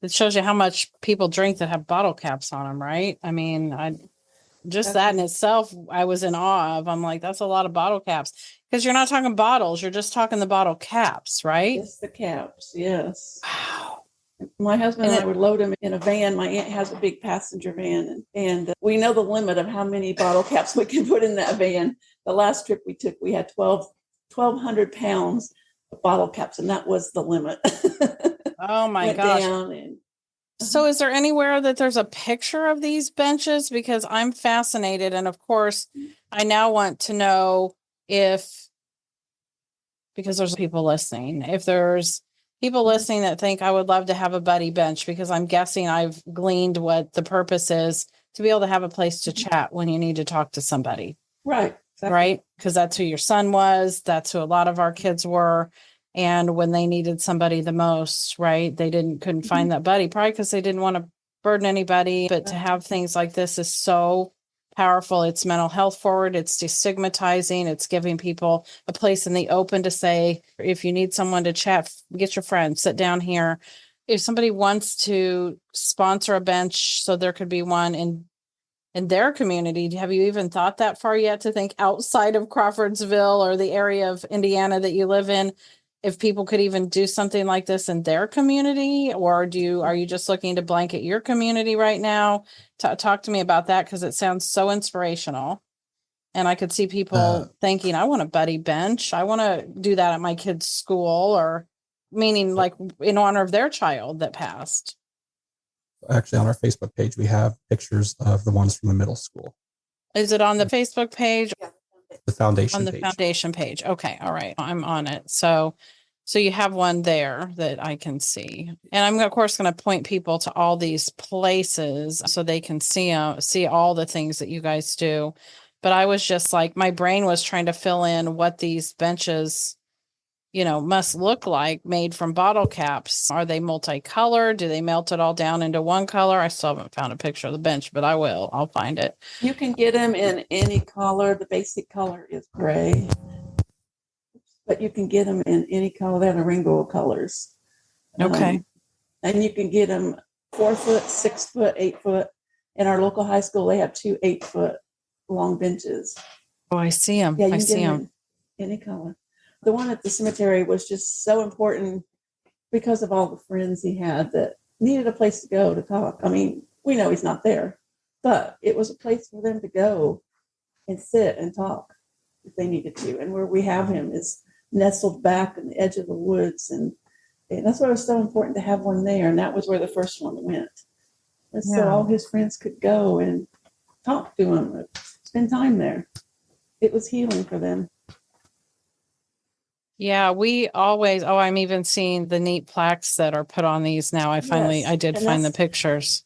It shows you how much people drink that have bottle caps on them, right? I mean, that in itself, I was in awe of. I'm like, that's a lot of bottle caps. Because you're not talking bottles, you're just talking the bottle caps, right? Just the caps, yes. Wow. My husband and I would load them in a van. My aunt has a big passenger van, and we know the limit of how many bottle caps we can put in that van. The last trip we took, we had 1,200 pounds of bottle caps, and that was the limit. Oh my gosh. So is there anywhere that there's a picture of these benches? Because I'm fascinated. And of course, I now want to know because there's people listening, if there's people listening that think I would love to have a buddy bench, because I'm guessing I've gleaned what the purpose is to be able to have a place to chat when you need to talk to somebody. Right. Exactly. Right. Because that's who your son was. That's who a lot of our kids were. And when they needed somebody the most, right, they couldn't find that buddy, probably because they didn't want to burden anybody. But to have things like this is so powerful. It's mental health forward. It's destigmatizing. It's giving people a place in the open to say, if you need someone to chat, get your friend, sit down here. If somebody wants to sponsor a bench, so there could be one in their community, have you even thought that far yet to think outside of Crawfordsville or the area of Indiana that you live in? If people could even do something like this in their community, or are you just looking to blanket your community right now? Talk to me about that, because it sounds so inspirational. And I could see people thinking, I want a buddy bench. I want to do that at my kid's school, or meaning like in honor of their child that passed. Actually, on our Facebook page, we have pictures of the ones from the middle school. Is it on the Facebook page? Yeah. The foundation On the page. foundation page. Okay. All right. I'm on it. So you have one there that I can see. And I'm, of course, going to point people to all these places so they can see all the things that you guys do. But I was just like, my brain was trying to fill in what these benches, must look like, made from bottle caps. Are they multicolored? Do they melt it all down into one color? I still haven't found a picture of the bench, but I'll find it. You can get them in any color. The basic color is gray, but you can get them in any color. They're the rainbow colors. Okay. And you can get them 4 foot, 6 foot, 8 foot. In our local high school, they have 2 8-foot long benches. Oh, I see them. Yeah, you I can see get them. in any color. The one at the cemetery was just so important because of all the friends he had that needed a place to go to talk. I mean, we know he's not there, but it was a place for them to go and sit and talk if they needed to. And where we have him is nestled back in the edge of the woods. And that's why it was so important to have one there. And that was where the first one went. And so all his friends could go and talk to him, spend time there. It was healing for them. Yeah, we always, I'm even seeing the neat plaques that are put on these now. I did find the pictures.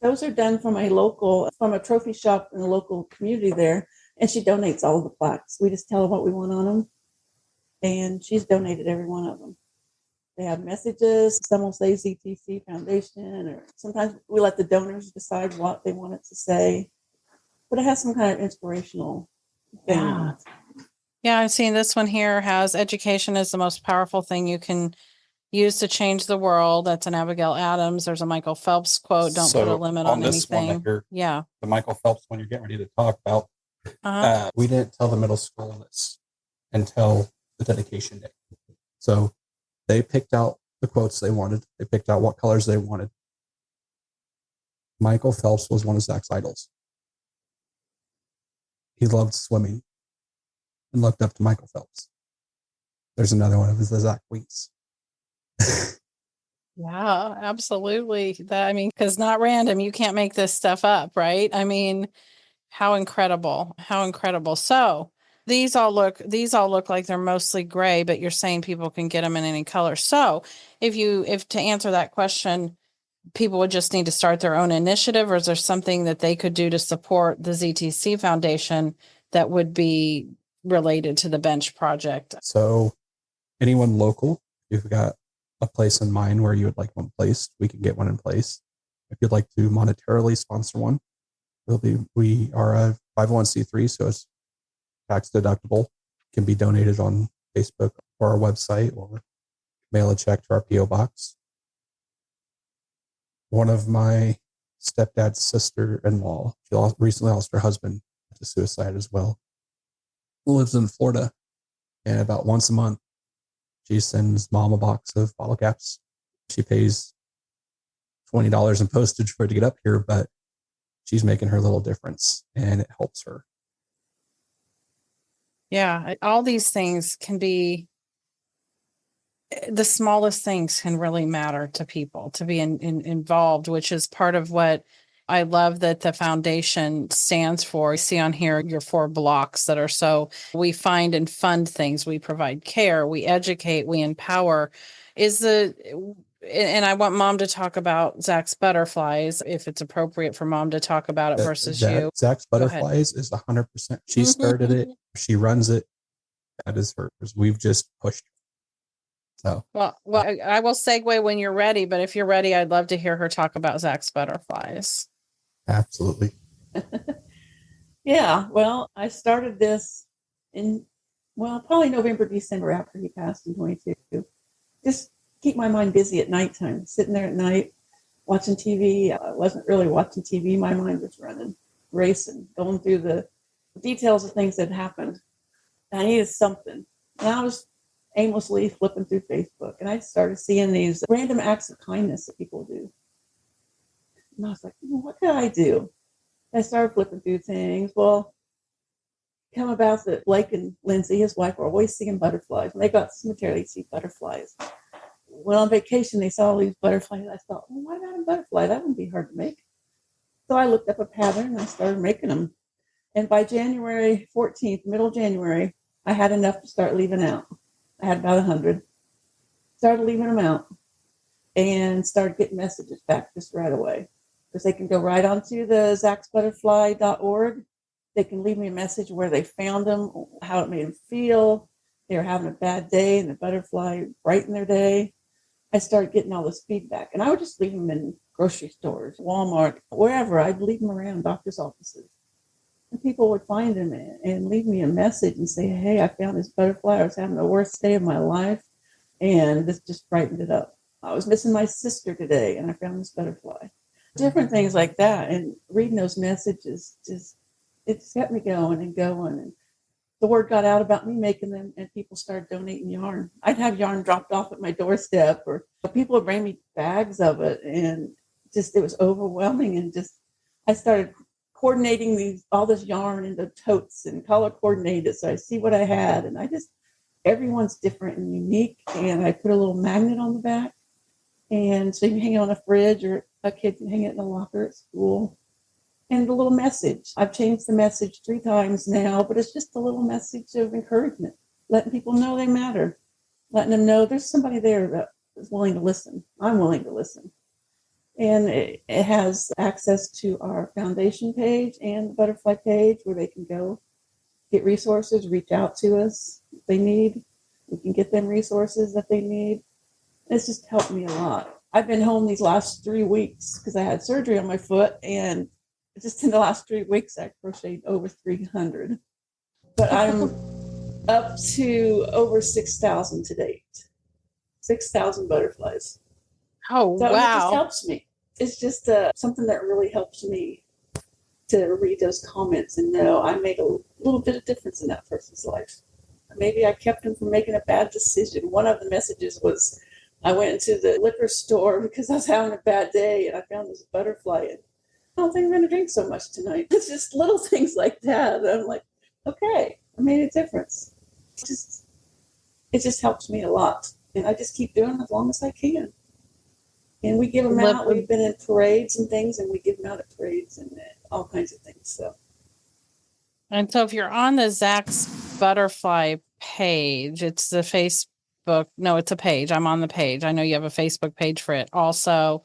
Those are done from a trophy shop in the local community there. And she donates all of the plaques. We just tell her what we want on them. And she's donated every one of them. They have messages. Some will say ZTC Foundation, or sometimes we let the donors decide what they want it to say. But it has some kind of inspirational thing. Yeah. Yeah, I'm seeing this one here has education is the most powerful thing you can use to change the world. That's an Abigail Adams. There's a Michael Phelps quote. Don't put a limit on anything. The Michael Phelps one you're getting ready to talk about. We didn't tell the middle school this until the dedication day. So they picked out the quotes they wanted. They picked out what colors they wanted. Michael Phelps was one of Zach's idols. He loved swimming and looked up to Michael Phelps. There's another one of his, the Zach Weeks. Yeah, absolutely. Because not random, you can't make this stuff up, right? I mean, how incredible. How incredible. So these all look like they're mostly gray, but you're saying people can get them in any color. So if to answer that question, people would just need to start their own initiative, or is there something that they could do to support the ZTC Foundation that would be related to the bench project? So anyone local, if you've got a place in mind where you would like one placed, we can get one in place. If you'd like to monetarily sponsor one, we are a 501c3, so it's tax deductible, can be donated on Facebook or our website, or mail a check to our PO box. One of my stepdad's sister-in-law, she recently lost her husband to suicide as well, lives in Florida, and about once a month she sends mom a box of bottle caps. She pays $20 in postage for it to get up here, but she's making her little difference and it helps her. Yeah, all these things can be, the smallest things can really matter to people, to be involved, which is part of what I love that the foundation stands for. You see on here your 4 blocks that are so we find and fund things, we provide care, we educate, we empower. And I want Mom to talk about Zach's butterflies, if it's appropriate for Mom to talk about it versus you. Zach's butterflies is 100%. She started it. She runs it. That is hers. We've just pushed her. So, well, I will segue when you're ready, but if you're ready, I'd love to hear her talk about Zach's butterflies. Absolutely. Yeah, well, I started this in, probably November, December after he passed in 22. Just keep my mind busy at nighttime, sitting there at night, watching TV. I wasn't really watching TV. My mind was running, racing, going through the details of things that happened. I needed something. And I was aimlessly flipping through Facebook, and I started seeing these random acts of kindness that people do. And I was like, what could I do? I started flipping through things. Well, come about that Blake and Lindsay, his wife, were always seeing butterflies. When they got cemetery, they'd see butterflies. When on vacation, they saw all these butterflies. I thought, why not a butterfly? That wouldn't be hard to make. So I looked up a pattern and I started making them. And by January 14th, middle of January, I had enough to start leaving out. I had about 100. Started leaving them out and started getting messages back just right away. Because they can go right onto the zachsbutterfly.org. They can leave me a message where they found them, how it made them feel. They were having a bad day and the butterfly brightened their day. I started getting all this feedback. And I would just leave them in grocery stores, Walmart, wherever. I'd leave them around doctor's offices. And people would find them and leave me a message and say, hey, I found this butterfly. I was having the worst day of my life. And this just brightened it up. I was missing my sister today and I found this butterfly. Different things like that. And reading those messages, it just kept me going and going. And the word got out about me making them, and people started donating yarn. I'd have yarn dropped off at my doorstep, or people would bring me bags of it. And just, it was overwhelming. And just, I started coordinating all this yarn into totes and color coordinated. So I see what I had. And everyone's different and unique. And I put a little magnet on the back. And so you can hang it on a fridge, or a kid can hang it in a locker at school. And the little message. I've changed the message 3 times now, but it's just a little message of encouragement, letting people know they matter, letting them know there's somebody there that is willing to listen. I'm willing to listen. And it has access to our foundation page and the butterfly page where they can go get resources, reach out to us if they need. We can get them resources that they need. It's just helped me a lot. I've been home these last 3 weeks because I had surgery on my foot, and just in the last 3 weeks, I crocheted over 300. But I'm up to over 6,000 to date. 6,000 butterflies. Oh, so wow. It just helps me. It's just something that really helps me to read those comments and know I made a little bit of difference in that person's life. Maybe I kept them from making a bad decision. One of the messages was, I went into the liquor store because I was having a bad day and I found this butterfly. And I don't think I'm going to drink so much tonight. It's just little things like that. And I'm like, okay, I made a difference. It just helps me a lot. And I just keep doing it as long as I can. And we give them out. We've been in parades and things, and we give them out at parades and all kinds of things. So if you're on the Zach's Butterfly page, it's the Facebook. No, it's a page. I'm on the page. I know you have a Facebook page for it also.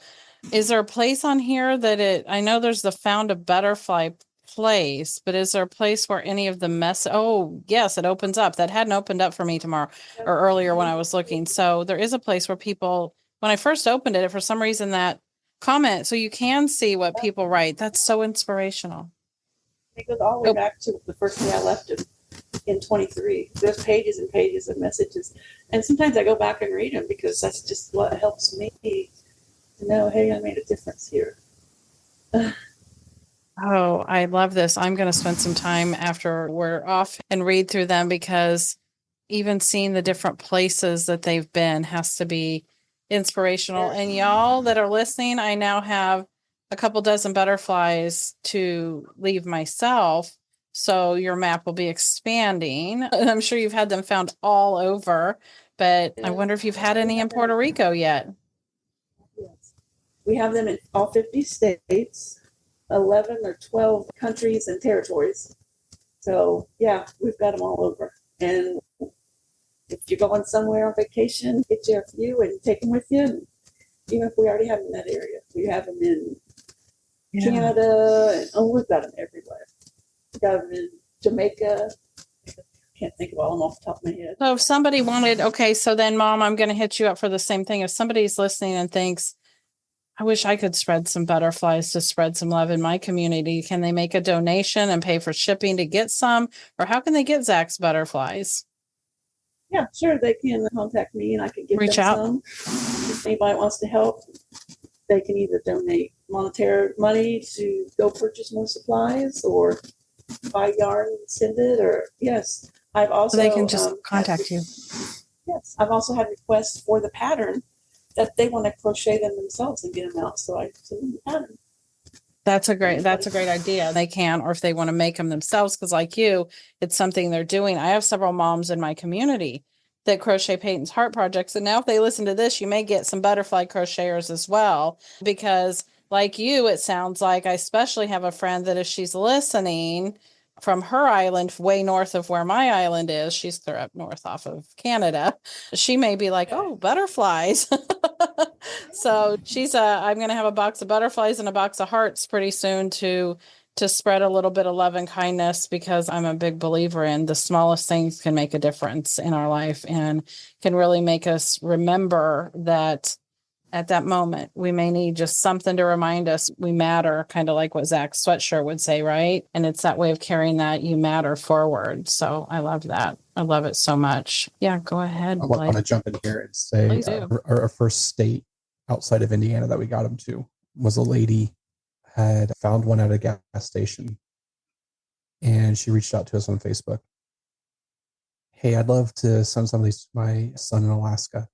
Is there a place on here that I know there's the Found a Butterfly place, but is there a place where any of the mess? Oh, yes, it opens up. That hadn't opened up for me tomorrow or earlier when I was looking. So there is a place where people, when I first opened it, for some reason that comment, so you can see what people write. That's so inspirational. It goes all the way back to the first day I left in 23. There's pages and pages of messages. And sometimes I go back and read them because that's just what helps me to know, hey, I made a difference here. Oh, I love this. I'm going to spend some time after we're off and read through them, because even seeing the different places that they've been has to be inspirational. And y'all that are listening, I now have a couple dozen butterflies to leave myself. So your map will be expanding. And I'm sure you've had them found all over, but I wonder if you've had any in Puerto Rico yet. Yes. We have them in all 50 states, 11 or 12 countries and territories. So yeah, we've got them all over. And if you're going somewhere on vacation, get you a few and take them with you. And even if we already have them in that area, we have them in Canada, and we've got them everywhere. We've got them in Jamaica. Can't think of all of them off the top of my head. So if somebody wanted, okay, so then Mom, I'm going to hit you up for the same thing. If somebody's listening and thinks, I wish I could spread some butterflies to spread some love in my community, can they make a donation and pay for shipping to get some? Or how can they get Zach's butterflies? Yeah, sure. They can contact me and I can get Reach them out. some. If anybody wants to help, they can either donate monetary money to go purchase more supplies or buy yarn and send it. Or yes, I've also So they can just contact you. Yes, I've also had requests for the pattern that they want to crochet them themselves and get them out. So I send them the pattern. That's a great idea. They can, or if they want to make them themselves, because like you, it's something they're doing. I have several moms in my community that crochet Peyton's Heart Projects. And now if they listen to this, you may get some butterfly crocheters as well, because like you, it sounds like I especially have a friend that if she's listening from her island, way north of where my island is, she's clear up north off of Canada, she may be like, oh, butterflies. So she's I'm going to have a box of butterflies and a box of hearts pretty soon to spread a little bit of love and kindness, because I'm a big believer in the smallest things can make a difference in our life and can really make us remember that at that moment, we may need just something to remind us we matter, kind of like what Zach's sweatshirt would say, right? And it's that way of carrying that you matter forward. So I love that. I love it so much. Yeah, go ahead. I want to jump in here and say our first state outside of Indiana that we got them to was a lady had found one at a gas station, and she reached out to us on Facebook. Hey, I'd love to send some of these to my son in Alaska.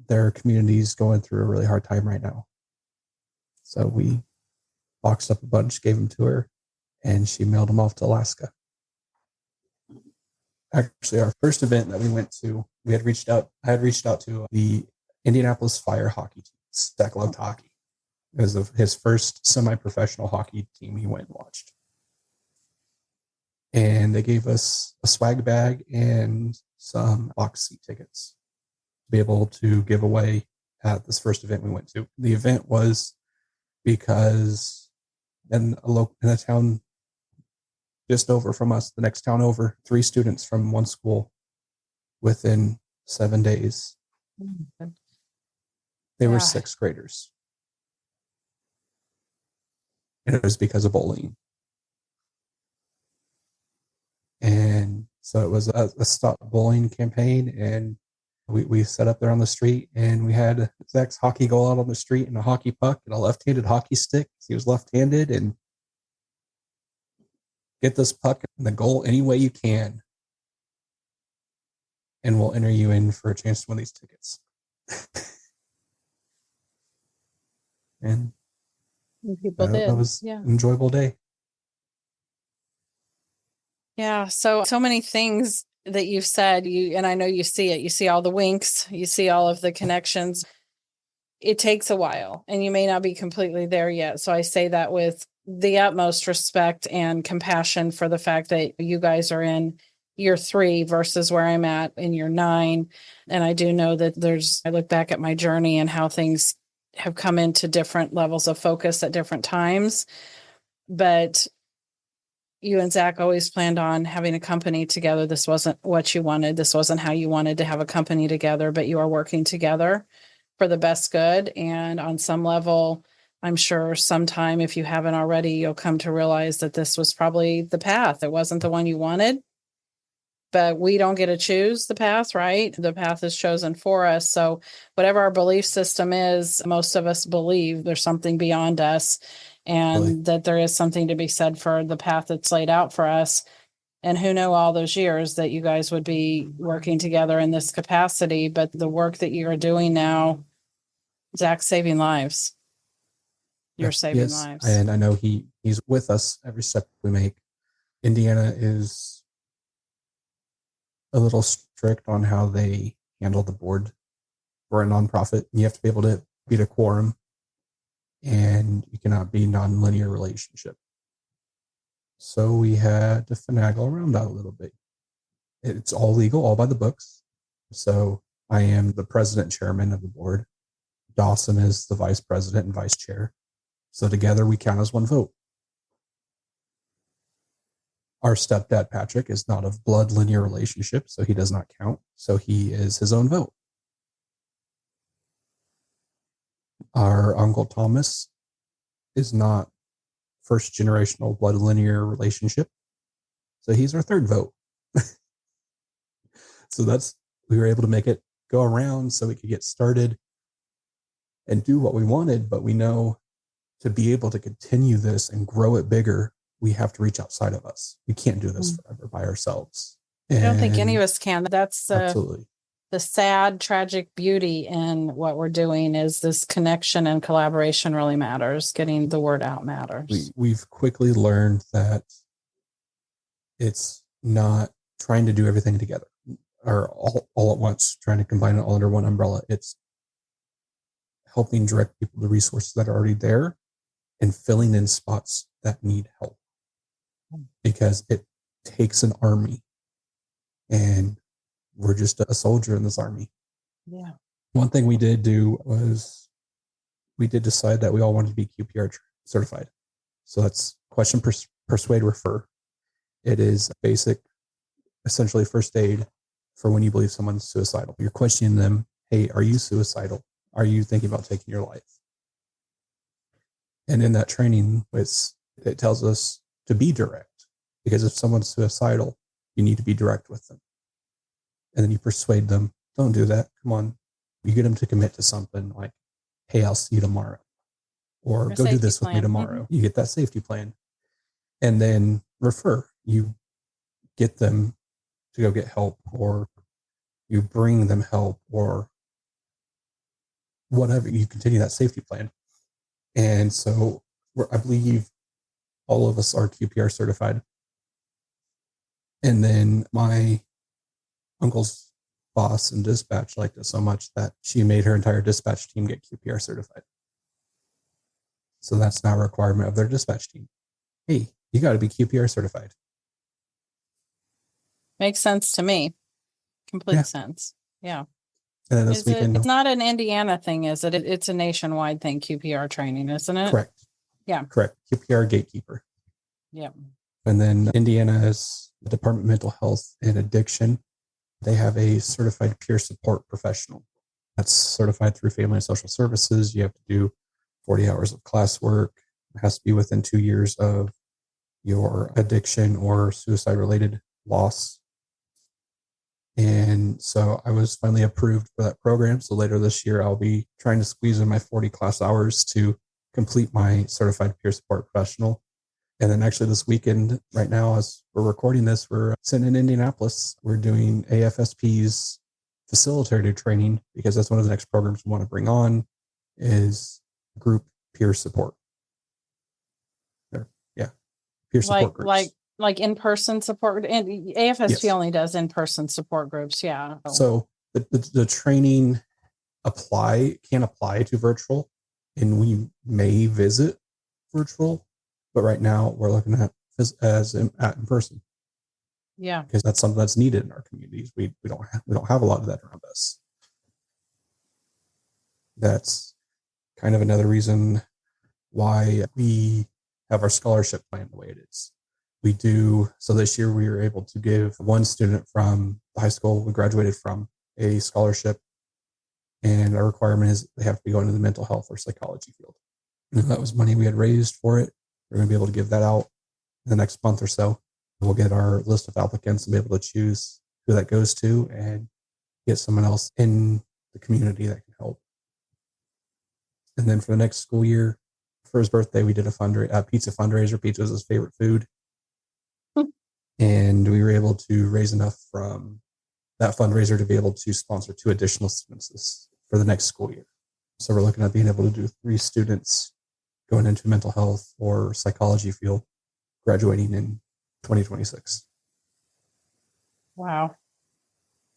Their community's going through a really hard time right now. So we boxed up a bunch, gave them to her, and she mailed them off to Alaska. Actually, our first event that we went to, I had reached out to the Indianapolis Fire hockey team. Zach loved hockey. It was his first semi-professional hockey team he went and watched. And they gave us a swag bag and some box seat tickets to be able to give away at this first event we went to. The event was because in a town just over from us, the next town over, 3 students from one school within 7 days. They were 6th graders. And it was because of bullying. And so it was a stop bullying campaign, and we set up there on the street, and we had Zach's hockey goal out on the street and a hockey puck and a left-handed hockey stick. He was left-handed, and get this puck in the goal any way you can, and we'll enter you in for a chance to win these tickets. And people did. That was an enjoyable day. Yeah. So many things that you've said, and I know you see it. You see all the winks. You see all of the connections. It takes a while, and you may not be completely there yet. So I say that with the utmost respect and compassion for the fact that you guys are in year 3 versus where I'm at in year 9. And I do know that I look back at my journey and how things have come into different levels of focus at different times. But you and Zach always planned on having a company together. This wasn't what you wanted. This wasn't how you wanted to have a company together, but you are working together for the best good. And on some level, I'm sure sometime, if you haven't already, you'll come to realize that this was probably the path. It wasn't the one you wanted, but we don't get to choose the path, right? The path is chosen for us. So whatever our belief system is, most of us believe there's something beyond us, and Really? that there is something to be said for the path that's laid out for us. And who knew all those years that you guys would be working together in this capacity, but the work that you're doing now, Zach's saving lives. You're saving Yes, lives. and I know he's with us every step we make. Indiana is a little strict on how they handle the board for a nonprofit. You have to be able to beat a quorum, and you cannot be non-linear relationship. So we had to finagle around that a little bit. It's all legal, all by the books. So I am the president chairman of the board. Dawson is the vice president and vice chair. So together we count as one vote. Our stepdad, Patrick, is not of blood linear relationship, so he does not count. So he is his own vote. Our uncle Thomas is not first generational blood linear relationship. So he's our third vote. So we were able to make it go around so we could get started and do what we wanted, but we know to be able to continue this and grow it bigger, we have to reach outside of us. We can't do this forever by ourselves. I don't think any of us can. That's absolutely the sad, tragic beauty in what we're doing is this connection and collaboration really matters. Getting the word out matters. We've quickly learned that it's not trying to do everything together or all at once, trying to combine it all under one umbrella. It's helping direct people to resources that are already there and filling in spots that need help, because it takes an army, and we're just a soldier in this army. Yeah. One thing we did do was we did decide that we all wanted to be QPR certified. So that's question, persuade, refer. It is basic, essentially first aid for when you believe someone's suicidal. You're questioning them. Hey, are you suicidal? Are you thinking about taking your life? And in that training, it tells us to be direct, because if someone's suicidal, you need to be direct with them. And then you persuade them, don't do that. Come on. You get them to commit to something like, hey, I'll see you tomorrow. Or go do this with me tomorrow. Mm-hmm. You get that safety plan. And then refer. You get them to go get help, or you bring them help, or whatever. You continue that safety plan. And so I believe all of us are QPR certified. And then my uncle's boss in dispatch liked it so much that she made her entire dispatch team get QPR certified. So that's now a requirement of their dispatch team. Hey, you got to be QPR certified. Makes sense to me. Complete sense. Yeah. And then this weekend, it's not an Indiana thing, is it? It's a nationwide thing, QPR training, isn't it? Correct. Yeah. Correct. QPR gatekeeper. Yeah. And then Indiana has the Department of Mental Health and Addiction. They have a certified peer support professional that's certified through Family and Social Services. You have to do 40 hours of classwork. It has to be within 2 years of your addiction or suicide-related loss. And so I was finally approved for that program. So later this year, I'll be trying to squeeze in my 40 class hours to complete my certified peer support professional. And then actually this weekend, right now, as we're recording this, we're sitting in Indianapolis. We're doing AFSP's facilitator training, because that's one of the next programs we want to bring on is group peer support. Yeah. Peer support groups. Like in-person support, and AFSP only does in-person support groups. Yeah. So the training can apply to virtual, and we may visit virtual, but right now we're looking at in person. Yeah. Because that's something that's needed in our communities. We don't have a lot of that around us. That's kind of another reason why we have our scholarship plan the way it is. We do. So this year we were able to give one student from the high school we graduated from a scholarship. And our requirement is they have to be going to the mental health or psychology field. And that was money we had raised for it. We're going to be able to give that out in the next month or so. We'll get our list of applicants and be able to choose who that goes to and get someone else in the community that can help. And then for the next school year, for his birthday, we did a pizza fundraiser. Pizza was his favorite food. And we were able to raise enough from that fundraiser to be able to sponsor 2 additional students for the next school year. So we're looking at being able to do 3 students going into mental health or psychology field, graduating in 2026. Wow.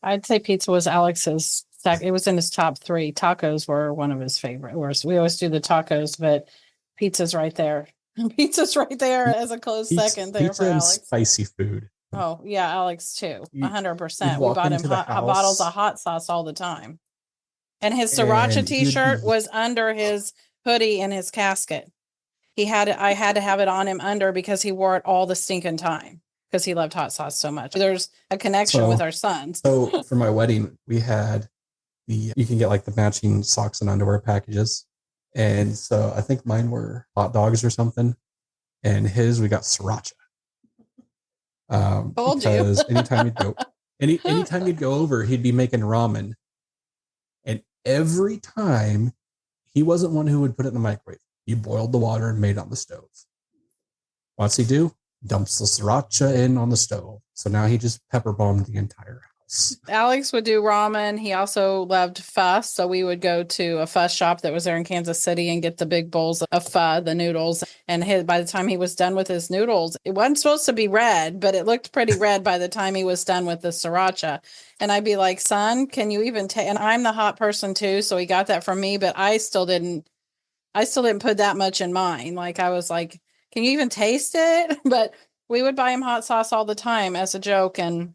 I'd say pizza was Alex's. It was in his top 3. Tacos were one of his favorite. We always do the tacos, but pizza's right there. Pizza's right there as a close second there pizza for and Alex. spicy food. Oh yeah, Alex too. 100%. We walk bought him into the bottles of house hot sauce all the time. And his and sriracha he would t-shirt be- was under his hoodie in his casket. I had to have it on him under because he wore it all the stinking time because he loved hot sauce so much. There's a connection with our sons. So for my wedding, we had you can get like the matching socks and underwear packages. And so I think mine were hot dogs or something. And his, we got sriracha. Told you. Because anytime he'd go over, he'd be making ramen. And every time he wasn't one who would put it in the microwave. He boiled the water and made it on the stove. What's he do? Dumps the sriracha in on the stove. So now he just pepper bombed the entire house. Alex would do ramen. He also loved pho. So we would go to a pho shop that was there in Kansas City and get the big bowls of pho, the noodles. And by the time he was done with his noodles, it wasn't supposed to be red, but it looked pretty red by the time he was done with the sriracha. And I'd be like, son, can you even take, and I'm the hot person too. So he got that from me, but I still didn't put that much in mine. Like I was like, can you even taste it? But we would buy him hot sauce all the time as a joke. And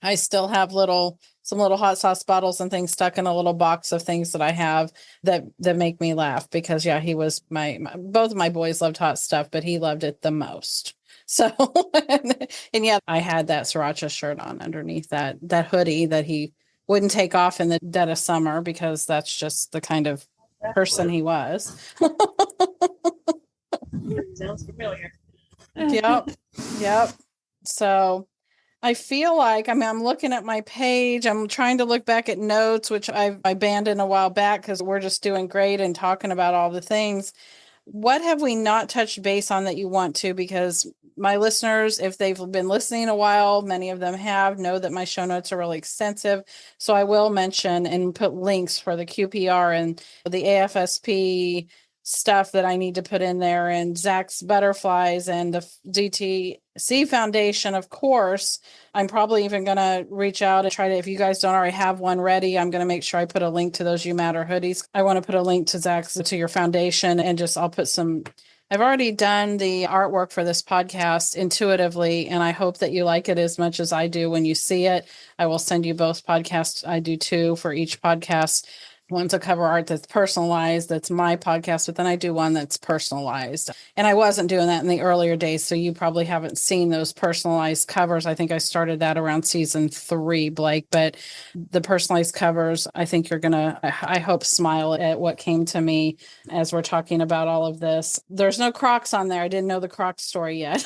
I still have some little hot sauce bottles and things stuck in a little box of things that I have that make me laugh because he was both of my boys loved hot stuff, but he loved it the most. So, and yeah, I had that sriracha shirt on underneath that hoodie that he wouldn't take off in the dead of summer because that's just the kind of person he was. Sounds familiar. Yep. So I feel like, I'm looking at my page. I'm trying to look back at notes, which I abandoned a while back because we're just doing great and talking about all the things. What have we not touched base on that you want to? Because my listeners, if they've been listening a while, many of them know that my show notes are really extensive. So I will mention and put links for the QPR and the AFSP stuff that I need to put in there, and Zach's butterflies and the ZTC Foundation, of course. I'm probably even going to reach out and try to, if you guys don't already have one ready, I'm going to make sure I put a link to those You Matter hoodies. I want to put a link to Zach's, to your foundation, and I'll put I've already done the artwork for this podcast intuitively, and I hope that you like it as much as I do when you see it. I will send you both podcasts. I do 2 for each podcast. One's a cover art that's personalized, that's my podcast, but then I do one that's personalized. And I wasn't doing that in the earlier days, so you probably haven't seen those personalized covers. I think I started that around season 3, Blake, but the personalized covers, I think you're going to, I hope, smile at what came to me as we're talking about all of this. There's no Crocs on there. I didn't know the Crocs story yet.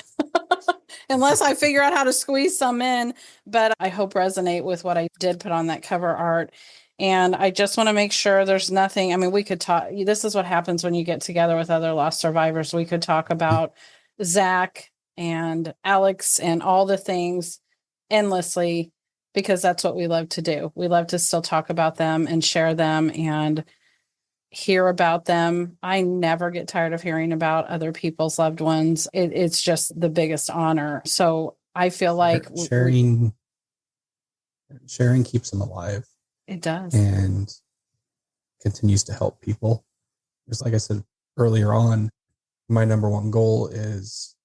Unless I figure out how to squeeze some in, but I hope resonate with what I did put on that cover art. And I just want to make sure there's nothing. We could talk. This is what happens when you get together with other lost survivors. We could talk about Zach and Alex and all the things endlessly because that's what we love to do. We love to still talk about them and share them and hear about them. I never get tired of hearing about other people's loved ones. It's just the biggest honor. So I feel like sharing keeps them alive. It does. And continues to help people. Just like I said earlier on, my number one goal is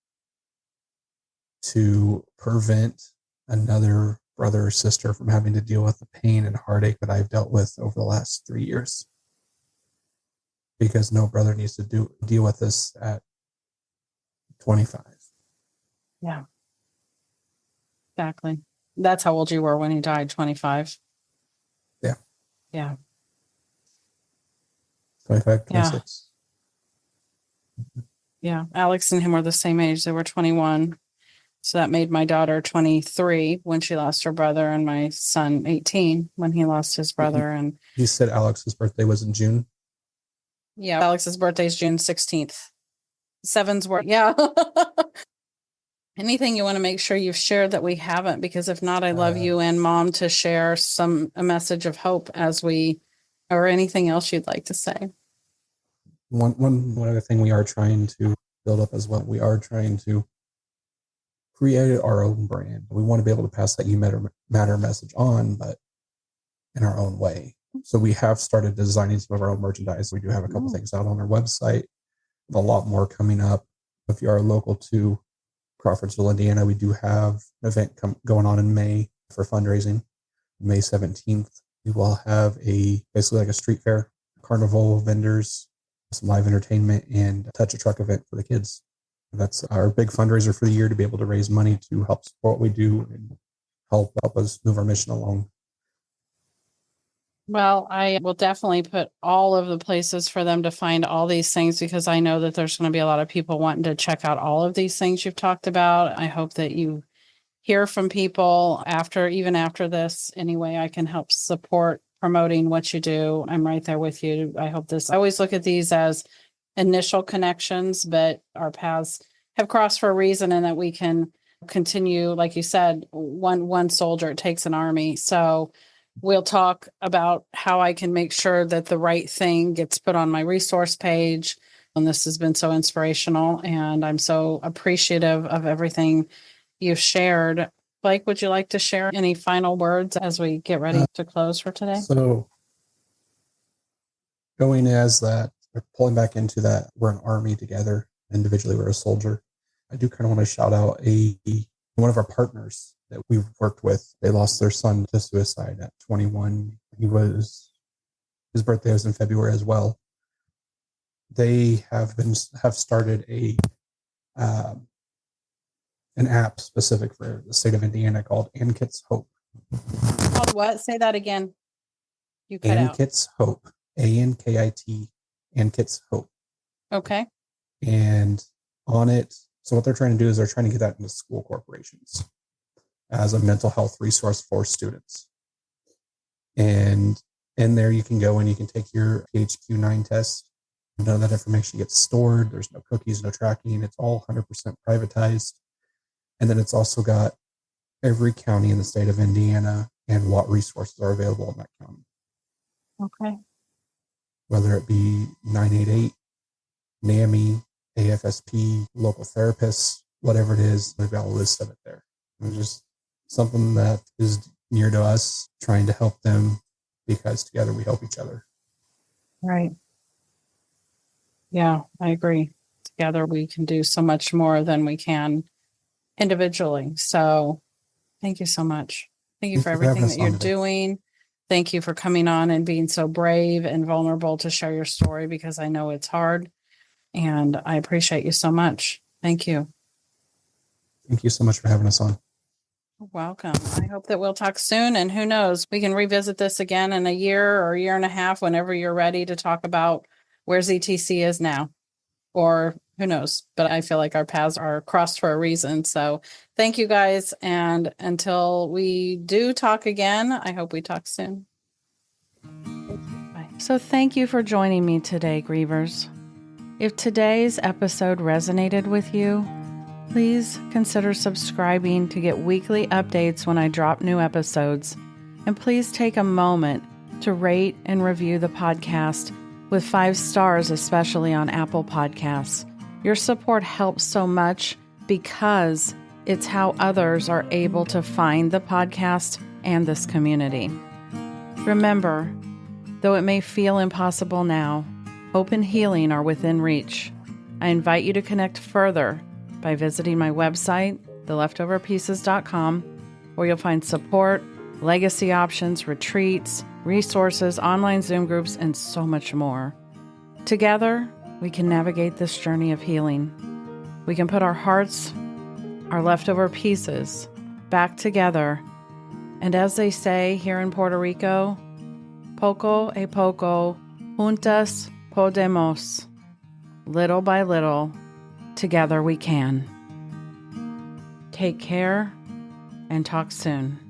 to prevent another brother or sister from having to deal with the pain and heartache that I've dealt with over the last 3 years. Because no brother needs to deal with this at 25. Yeah. Exactly. That's how old you were when he died, 25. Yeah. Yeah. 25, Yeah. 26. Yeah. Alex and him were the same age. They were 21. So that made my daughter 23 when she lost her brother, and my son 18 when he lost his brother. And You said Alex's birthday was in June? yeah, Alex's birthday is June 16th. Seven's were, yeah. Anything you want to make sure you've shared that we haven't? Because if not, I love you and Mom to share a message of hope or anything else you'd like to say. One other thing we are trying to build up as well. We are trying to create our own brand. We want to be able to pass that you matter message on, but in our own way. So we have started designing some of our own merchandise. We do have a couple things out on our website, a lot more coming up. If you are local to Crawfordsville, Indiana, we do have an event going on in May for fundraising. May 17th, we will have basically like a street fair, carnival vendors, some live entertainment, and a touch a truck event for the kids. That's our big fundraiser for the year, to be able to raise money to help support what we do and help us move our mission along. Well, I will definitely put all of the places for them to find all these things, because I know that there's going to be a lot of people wanting to check out all of these things you've talked about. I hope that you hear from people even after this. Any way I can help support promoting what you do, I'm right there with you. I always look at these as initial connections, but our paths have crossed for a reason, and that we can continue, like you said, one soldier, it takes an army. So we'll talk about how I can make sure that the right thing gets put on my resource page. And this has been so inspirational, and I'm so appreciative of everything you've shared. Blake, would you like to share any final words as we get ready to close for today? So going as that, pulling back into that, we're an army together. Individually, we're a soldier. I do kind of want to shout out one of our partners that we've worked with. They lost their son to suicide at 21. His birthday was in February as well. They have started an app specific for the state of Indiana called Ankits Hope. Called what? Say that again. You cut out. Ankits Hope. ANKIT. Ankits Hope. Okay. And on it, so what they're trying to do is they're trying to get that into school corporations as a mental health resource for students. And in there, you can go and you can take your PHQ-9 test. None of that information gets stored. There's no cookies, no tracking. It's all 100% privatized. And then it's also got every county in the state of Indiana and what resources are available in that county. Okay. Whether it be 988, NAMI, AFSP, local therapists, whatever it is, they've got a list of it there. And just something that is near to us, trying to help them, because together we help each other. Right. Yeah, I agree. Together we can do so much more than we can individually. So thank you so much. Thank you for everything that you're doing. Thank you for coming on and being so brave and vulnerable to share your story, because I know it's hard, and I appreciate you so much. Thank you. Thank you so much for having us on. You're welcome. I hope that we'll talk soon, and who knows, we can revisit this again in a year or a year and a half, whenever you're ready to talk about where ZTC is now, or who knows, but I feel like our paths are crossed for a reason. So thank you guys. And until we do talk again, I hope we talk soon. Bye. So thank you for joining me today, Grievers. If today's episode resonated with you, please consider subscribing to get weekly updates when I drop new episodes. And please take a moment to rate and review the podcast with 5 stars, especially on Apple Podcasts. Your support helps so much, because it's how others are able to find the podcast and this community. Remember, though it may feel impossible now, hope and healing are within reach. I invite you to connect further by visiting my website, theleftoverpieces.com, where you'll find support, legacy options, retreats, resources, online Zoom groups, and so much more. Together, we can navigate this journey of healing. We can put our hearts our leftover pieces back together. And as they say here in Puerto Rico, poco a poco, juntas podemos. Little by little, together we can. Take care and talk soon.